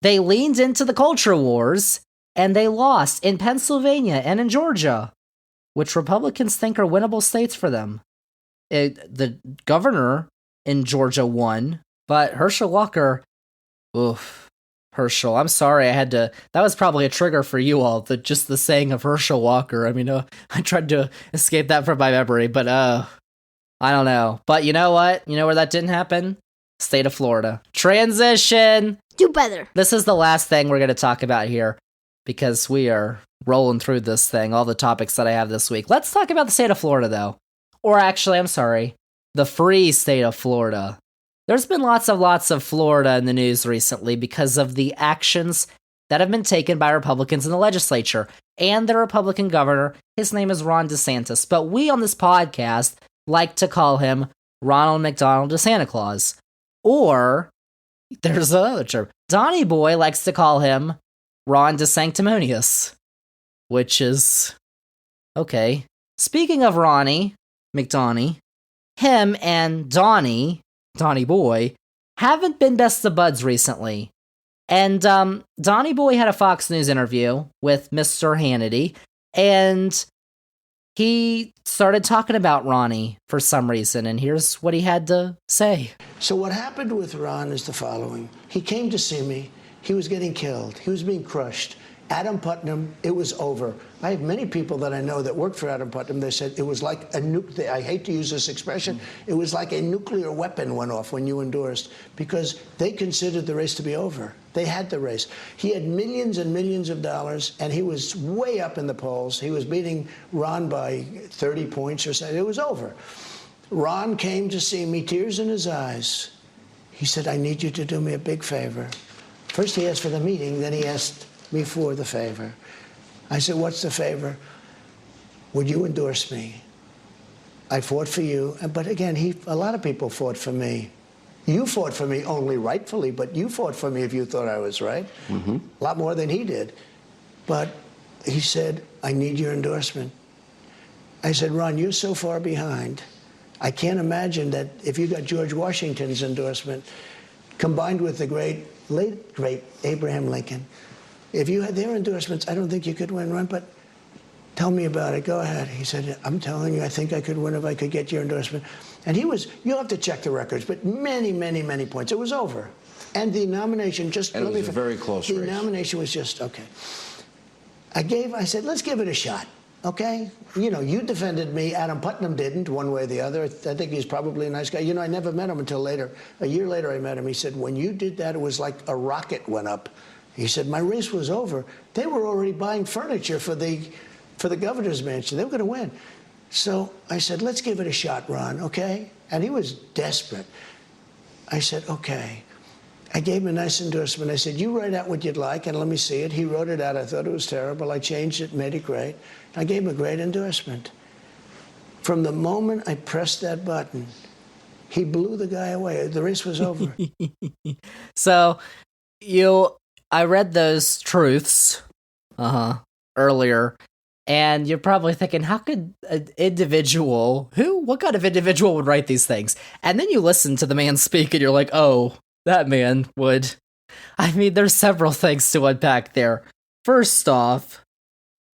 They leaned into the culture wars, and they lost in Pennsylvania and in Georgia, which Republicans think are winnable states for them. The governor in Georgia won, but Herschel Walker, oof. Herschel, I'm sorry, that was probably a trigger for you all, just the saying of Herschel Walker. I mean, I tried to escape that from my memory, but I don't know. But you know what? You know where that didn't happen? State of Florida. Transition! Do better. This is the last thing we're going to talk about here, because we are rolling through this thing, all the topics that I have this week. Let's talk about the state of Florida, though. Or actually, I'm sorry, the free state of Florida. There's been lots of Florida in the news recently because of the actions that have been taken by Republicans in the legislature and the Republican governor. His name is Ron DeSantis, but we on this podcast like to call him Ronald McDonald DeSanta Claus. Or, there's another term, Donnie Boy likes to call him Ron DeSanctimonious, which is, okay. Speaking of Ronnie McDonnie, him and Donnie Boy, haven't been best of buds recently. And Donnie Boy had a Fox News interview with Mr. Hannity, and he started talking about Ronnie for some reason, and here's what he had to say. So what happened with Ron is the following. He came to see me. He was getting killed. He was being crushed. Adam Putnam, it was over. I have many people that I know that worked for Adam Putnam. They said it was like I hate to use this expression, it was like a nuclear weapon went off when you endorsed, because they considered the race to be over. They had the race. He had millions and millions of dollars, and he was way up in the polls. He was beating Ron by 30 points or so. It was over. Ron came to see me, tears in his eyes. He said, I need you to do me a big favor. First he asked for the meeting, then he asked me for the favor. I said, what's the favor? Would you endorse me? I fought for you. But again, a lot of people fought for me. You fought for me only rightfully, but you fought for me if you thought I was right. Mm-hmm. A lot more than he did. But he said, I need your endorsement. I said, Ron, you're so far behind. I can't imagine that if you got George Washington's endorsement combined with the late great Abraham Lincoln, if you had their endorsements, I don't think you could win, Ron, but tell me about it. Go ahead. He said, I'm telling you, I think I could win if I could get your endorsement. And you'll have to check the records, but many, many, many points. It was over. And the nomination just... And it was a very close race. The nomination was just, okay. I said, let's give it a shot, okay? You know, you defended me. Adam Putnam didn't, one way or the other. I think he's probably a nice guy. You know, I never met him until later. A year later, I met him. He said, when you did that, it was like a rocket went up. He said, my race was over. They were already buying furniture for the governor's mansion. They were going to win. So I said, let's give it a shot, Ron, okay? And he was desperate. I said, okay. I gave him a nice endorsement. I said, you write out what you'd like and let me see it. He wrote it out. I thought it was terrible. I changed it, made it great. I gave him a great endorsement. From the moment I pressed that button, he blew the guy away. The race was over. So, I read those truths earlier, and you're probably thinking, how could an individual, what kind of individual would write these things? And then you listen to the man speak, and you're like, oh, that man would. I mean, there's several things to unpack there. First off,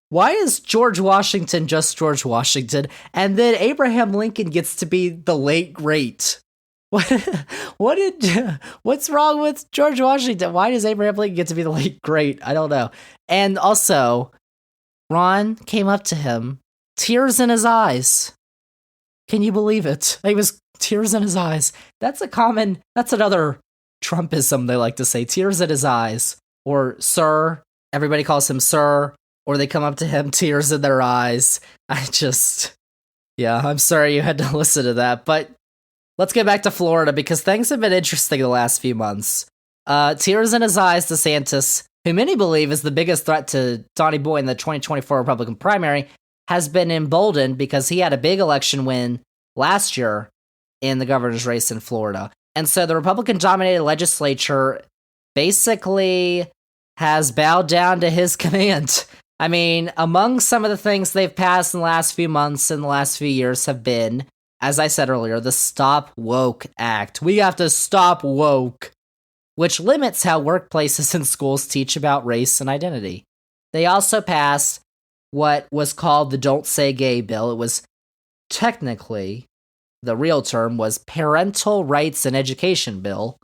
why is George Washington just George Washington, and then Abraham Lincoln gets to be the late great? What's wrong with George Washington? Why does Abraham Lincoln get to be the late great? I don't know. And also, Ron came up to him, tears in his eyes. Can you believe it? He was tears in his eyes. That's another Trumpism they like to say, tears in his eyes. Or sir, everybody calls him sir, or they come up to him, tears in their eyes. I'm sorry you had to listen to that, but let's get back to Florida because things have been interesting the last few months. Tears in his eyes, DeSantis who many believe is the biggest threat to Donnie Boy in the 2024 Republican primary, has been emboldened because he had a big election win last year in the governor's race in Florida. And so the Republican-dominated legislature basically has bowed down to his command. I mean, among some of the things they've passed in the last few months and the last few years have been, as I said earlier, the Stop Woke Act. We have to stop woke, which limits how workplaces and schools teach about race and identity. They also passed what was called the Don't Say Gay bill. It was technically, the real term was Parental Rights and Education Bill,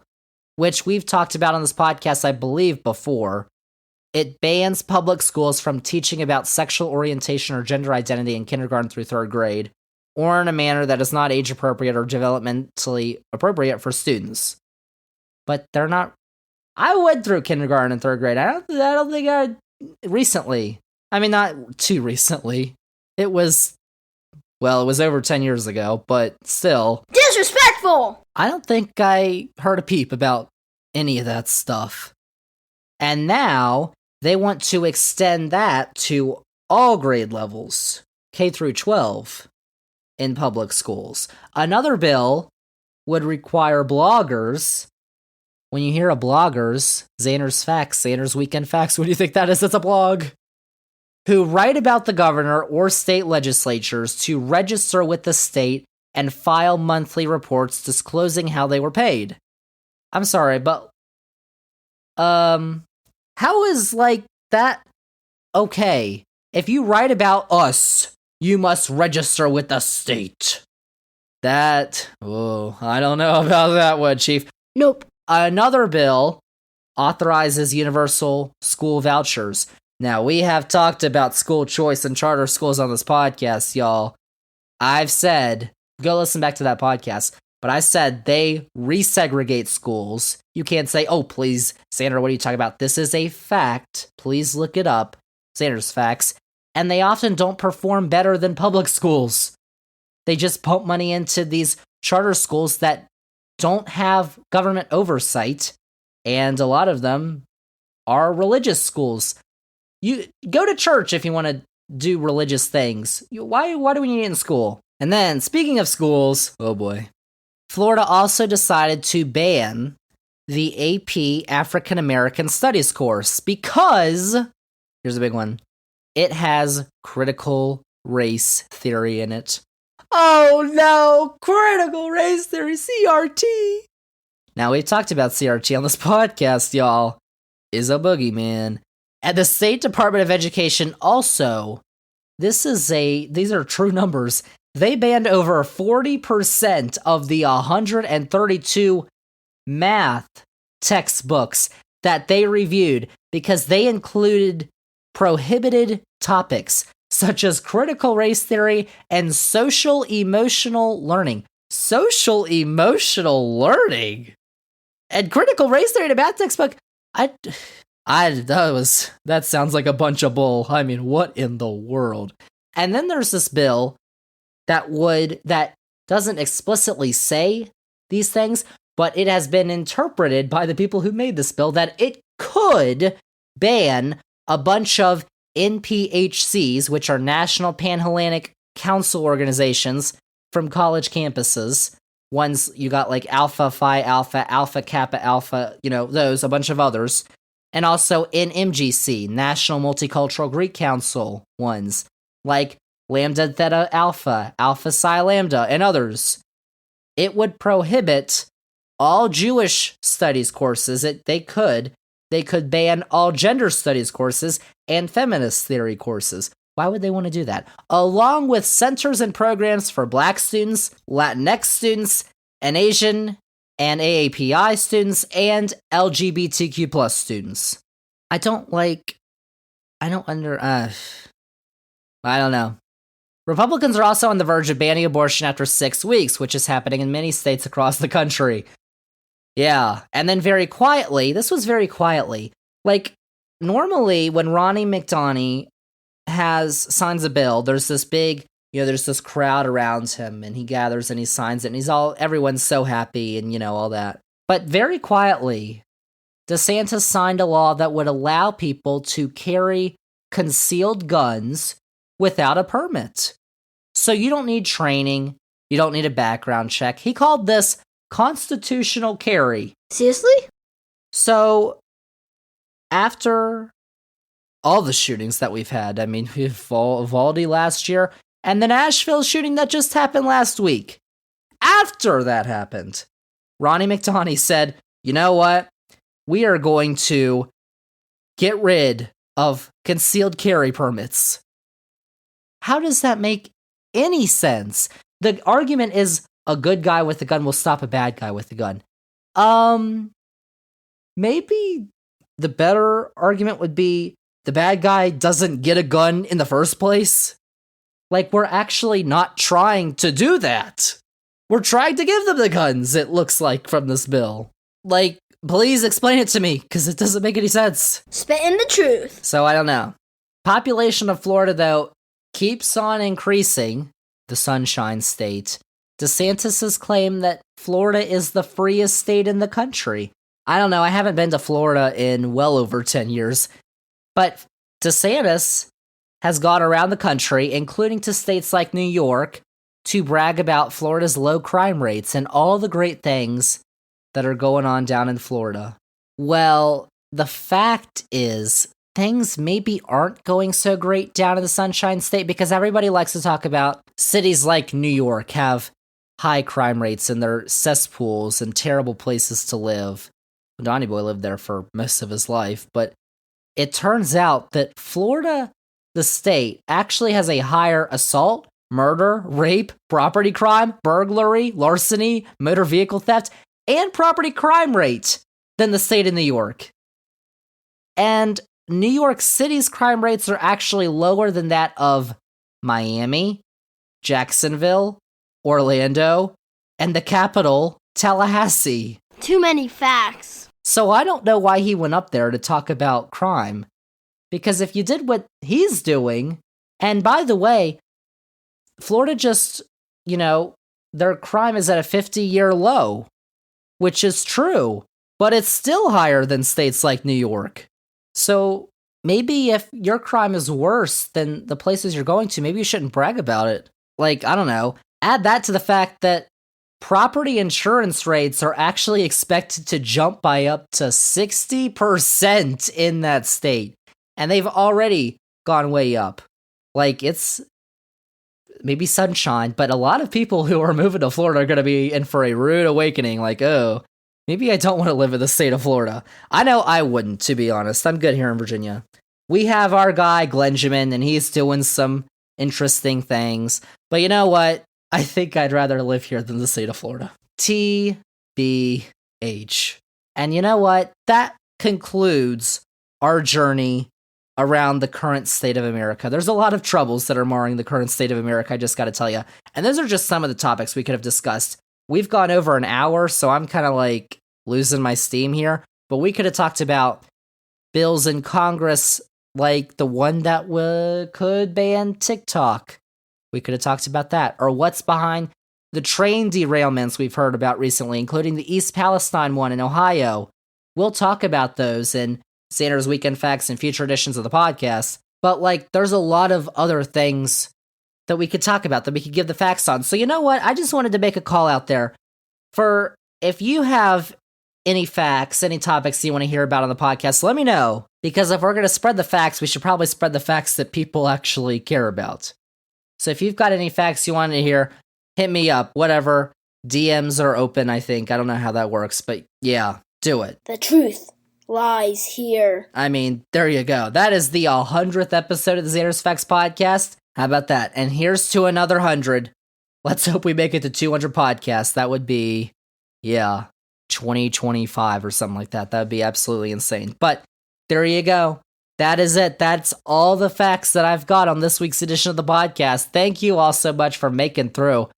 which we've talked about on this podcast, I believe, before. It bans public schools from teaching about sexual orientation or gender identity in kindergarten through third grade, or in a manner that is not age appropriate or developmentally appropriate for students. But they're not. I went through kindergarten and third grade. I don't think I recently. I mean, not too recently. It was over 10 years ago, but still. Disrespectful! I don't think I heard a peep about any of that stuff. And now they want to extend that to all grade levels, K through 12, in public schools. Another bill would require bloggers. When you hear of bloggers, Zander's Facts, Zander's Weekend Facts, what do you think that is? It's a blog. Who write about the governor or state legislatures to register with the state and file monthly reports disclosing how they were paid. I'm sorry, but how is that okay? If you write about us, you must register with the state. I don't know about that one, Chief. Nope. Another bill authorizes universal school vouchers. Now, we have talked about school choice and charter schools on this podcast, y'all. I've said, go listen back to that podcast, but I said they resegregate schools. You can't say, oh, please, Zander, what are you talking about? This is a fact. Please look it up. Zander's Facts. And they often don't perform better than public schools. They just pump money into these charter schools that don't have government oversight, and a lot of them are religious schools. You go to church if you want to do religious things. Why do we need it in school? And then, speaking of schools, oh boy, Florida also decided to ban the AP African American Studies course because, here's a big one, it has critical race theory in it. Oh no, critical race theory, CRT. Now, we've talked about CRT on this podcast, y'all. Is a boogeyman. At the State Department of Education also, these are true numbers. They banned over 40% of the 132 math textbooks that they reviewed because they included prohibited topics such as critical race theory and social emotional learning. Social emotional learning? And critical race theory in a math textbook? That sounds like a bunch of bull. I mean, what in the world? And then there's this bill that doesn't explicitly say these things, but it has been interpreted by the people who made this bill that it could ban a bunch of NPHCs, which are National Panhellenic Council organizations, from college campuses. Ones you got like Alpha Phi Alpha, Alpha Kappa Alpha, those, a bunch of others. And also NMGC, National Multicultural Greek Council ones, like Lambda Theta Alpha, Alpha Psi Lambda, and others. It would prohibit all Jewish studies courses. They could ban all gender studies courses and feminist theory courses. Why would they want to do that? Along with centers and programs for Black students, Latinx students, and Asian and AAPI students, and LGBTQ plus students. I don't know. Republicans are also on the verge of banning abortion after 6 weeks, which is happening in many states across the country. Yeah, and then very quietly, normally when Ronnie McDonough signs a bill, there's this big, there's this crowd around him, and he gathers and he signs it, and everyone's so happy and, all that. But very quietly, DeSantis signed a law that would allow people to carry concealed guns without a permit. So you don't need training, you don't need a background check. He called this constitutional carry. Seriously? So after all the shootings that we've had, I mean, we have Uvalde last year, and the Nashville shooting that just happened last week. After that happened, Ronnie McDonald said, you know what? We are going to get rid of concealed carry permits. How does that make any sense? The argument is a good guy with a gun will stop a bad guy with a gun. Maybe the better argument would be the bad guy doesn't get a gun in the first place. Like, we're actually not trying to do that. We're trying to give them the guns, it looks like, from this bill. Like, please explain it to me, because it doesn't make any sense. Spitting the truth. So I don't know. Population of Florida, though, keeps on increasing, the Sunshine State. DeSantis has claimed that Florida is the freest state in the country. I don't know, I haven't been to Florida in well over 10 years. But DeSantis has gone around the country, including to states like New York, to brag about Florida's low crime rates and all the great things that are going on down in Florida. Well, the fact is, things maybe aren't going so great down in the Sunshine State because everybody likes to talk about cities like New York have high crime rates and their cesspools and terrible places to live. Donnie Boy lived there for most of his life, but it turns out that Florida, the state, actually has a higher assault, murder, rape, property crime, burglary, larceny, motor vehicle theft, and property crime rate than the state of New York. And New York City's crime rates are actually lower than that of Miami, Jacksonville, Orlando, and the capital, Tallahassee. Too many facts. So I don't know why he went up there to talk about crime. Because if you did what he's doing, and by the way, Florida just, their crime is at a 50-year low, which is true, but it's still higher than states like New York. So maybe if your crime is worse than the places you're going to, maybe you shouldn't brag about it. Like, I don't know. Add that to the fact that property insurance rates are actually expected to jump by up to 60% in that state. And they've already gone way up. Like, it's maybe sunshine, but a lot of people who are moving to Florida are going to be in for a rude awakening. Like, oh, maybe I don't want to live in the state of Florida. I know I wouldn't, to be honest. I'm good here in Virginia. We have our guy, Glenjamin, and he's doing some interesting things. But you know what? I think I'd rather live here than the state of Florida. TBH. And you know what? That concludes our journey around the current state of America. There's a lot of troubles that are marring the current state of America, I just gotta tell you. And those are just some of the topics we could have discussed. We've gone over an hour, so I'm kind of like losing my steam here. But we could have talked about bills in Congress, like the one that could ban TikTok. We could have talked about that. Or what's behind the train derailments we've heard about recently, including the East Palestine one in Ohio. We'll talk about those in Zander's Weekend Facts and future editions of the podcast. But, there's a lot of other things that we could talk about, that we could give the facts on. So you know what? I just wanted to make a call out there for if you have any facts, any topics you want to hear about on the podcast, let me know. Because if we're going to spread the facts, we should probably spread the facts that people actually care about. So if you've got any facts you want to hear, hit me up, whatever. DMs are open, I think. I don't know how that works, but yeah, do it. The truth lies here. I mean, there you go. That is the 100th episode of the Zander's Facts podcast. How about that? And here's to another 100. Let's hope we make it to 200 podcasts. That would be, 2025 or something like that. That would be absolutely insane. But there you go. That is it. That's all the facts that I've got on this week's edition of the podcast. Thank you all so much for making through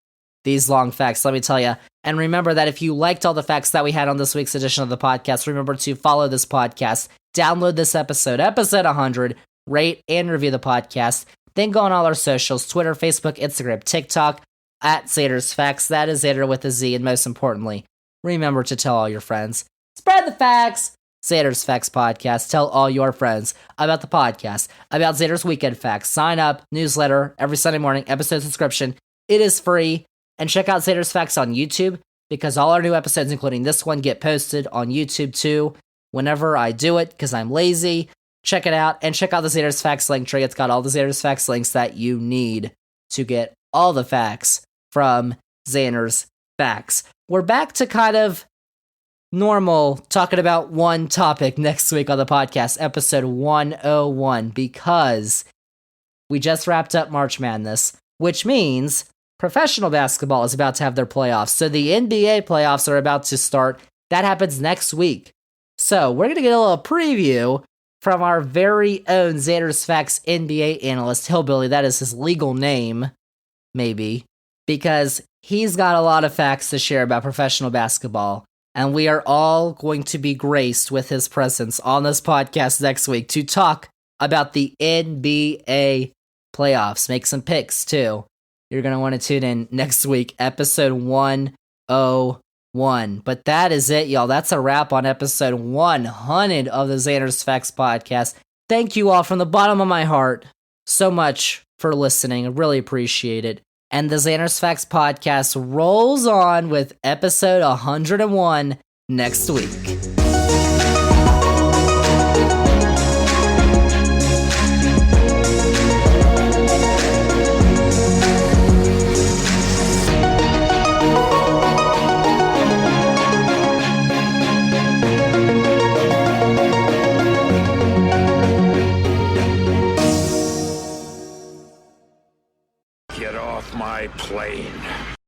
these long facts, let me tell you. And remember that if you liked all the facts that we had on this week's edition of the podcast, remember to follow this podcast, download this episode 100, rate and review the podcast. Then go on all our socials, Twitter, Facebook, Instagram, TikTok, at Zander's Facts. That is Zander with a Z. And most importantly, remember to tell all your friends. Spread the facts. Xander's Facts Podcast. Tell all your friends about the podcast, about Xander's Weekend Facts. Sign up, newsletter, every Sunday morning, episode subscription. It is free. And check out Xander's Facts on YouTube, because all our new episodes, including this one, get posted on YouTube too whenever I do it, because I'm lazy. Check it out, and check out the Xander's Facts link tree. It's got all the Xander's Facts links that you need to get all the facts from Xander's Facts. We're back to kind of normal, talking about one topic next week on the podcast, episode 101, because we just wrapped up March Madness, which means professional basketball is about to have their playoffs. So the NBA playoffs are about to start. That happens next week. So we're going to get a little preview from our very own Xander's Facts NBA analyst, Hillbilly. That is his legal name, maybe, because he's got a lot of facts to share about professional basketball. And we are all going to be graced with his presence on this podcast next week to talk about the NBA playoffs. Make some picks, too. You're going to want to tune in next week, episode 101. But that is it, y'all. That's a wrap on episode 100 of the Xander's Facts Podcast. Thank you all from the bottom of my heart so much for listening. I really appreciate it. And the Xander's Facts Podcast rolls on with episode 101 next week. Get off my plane.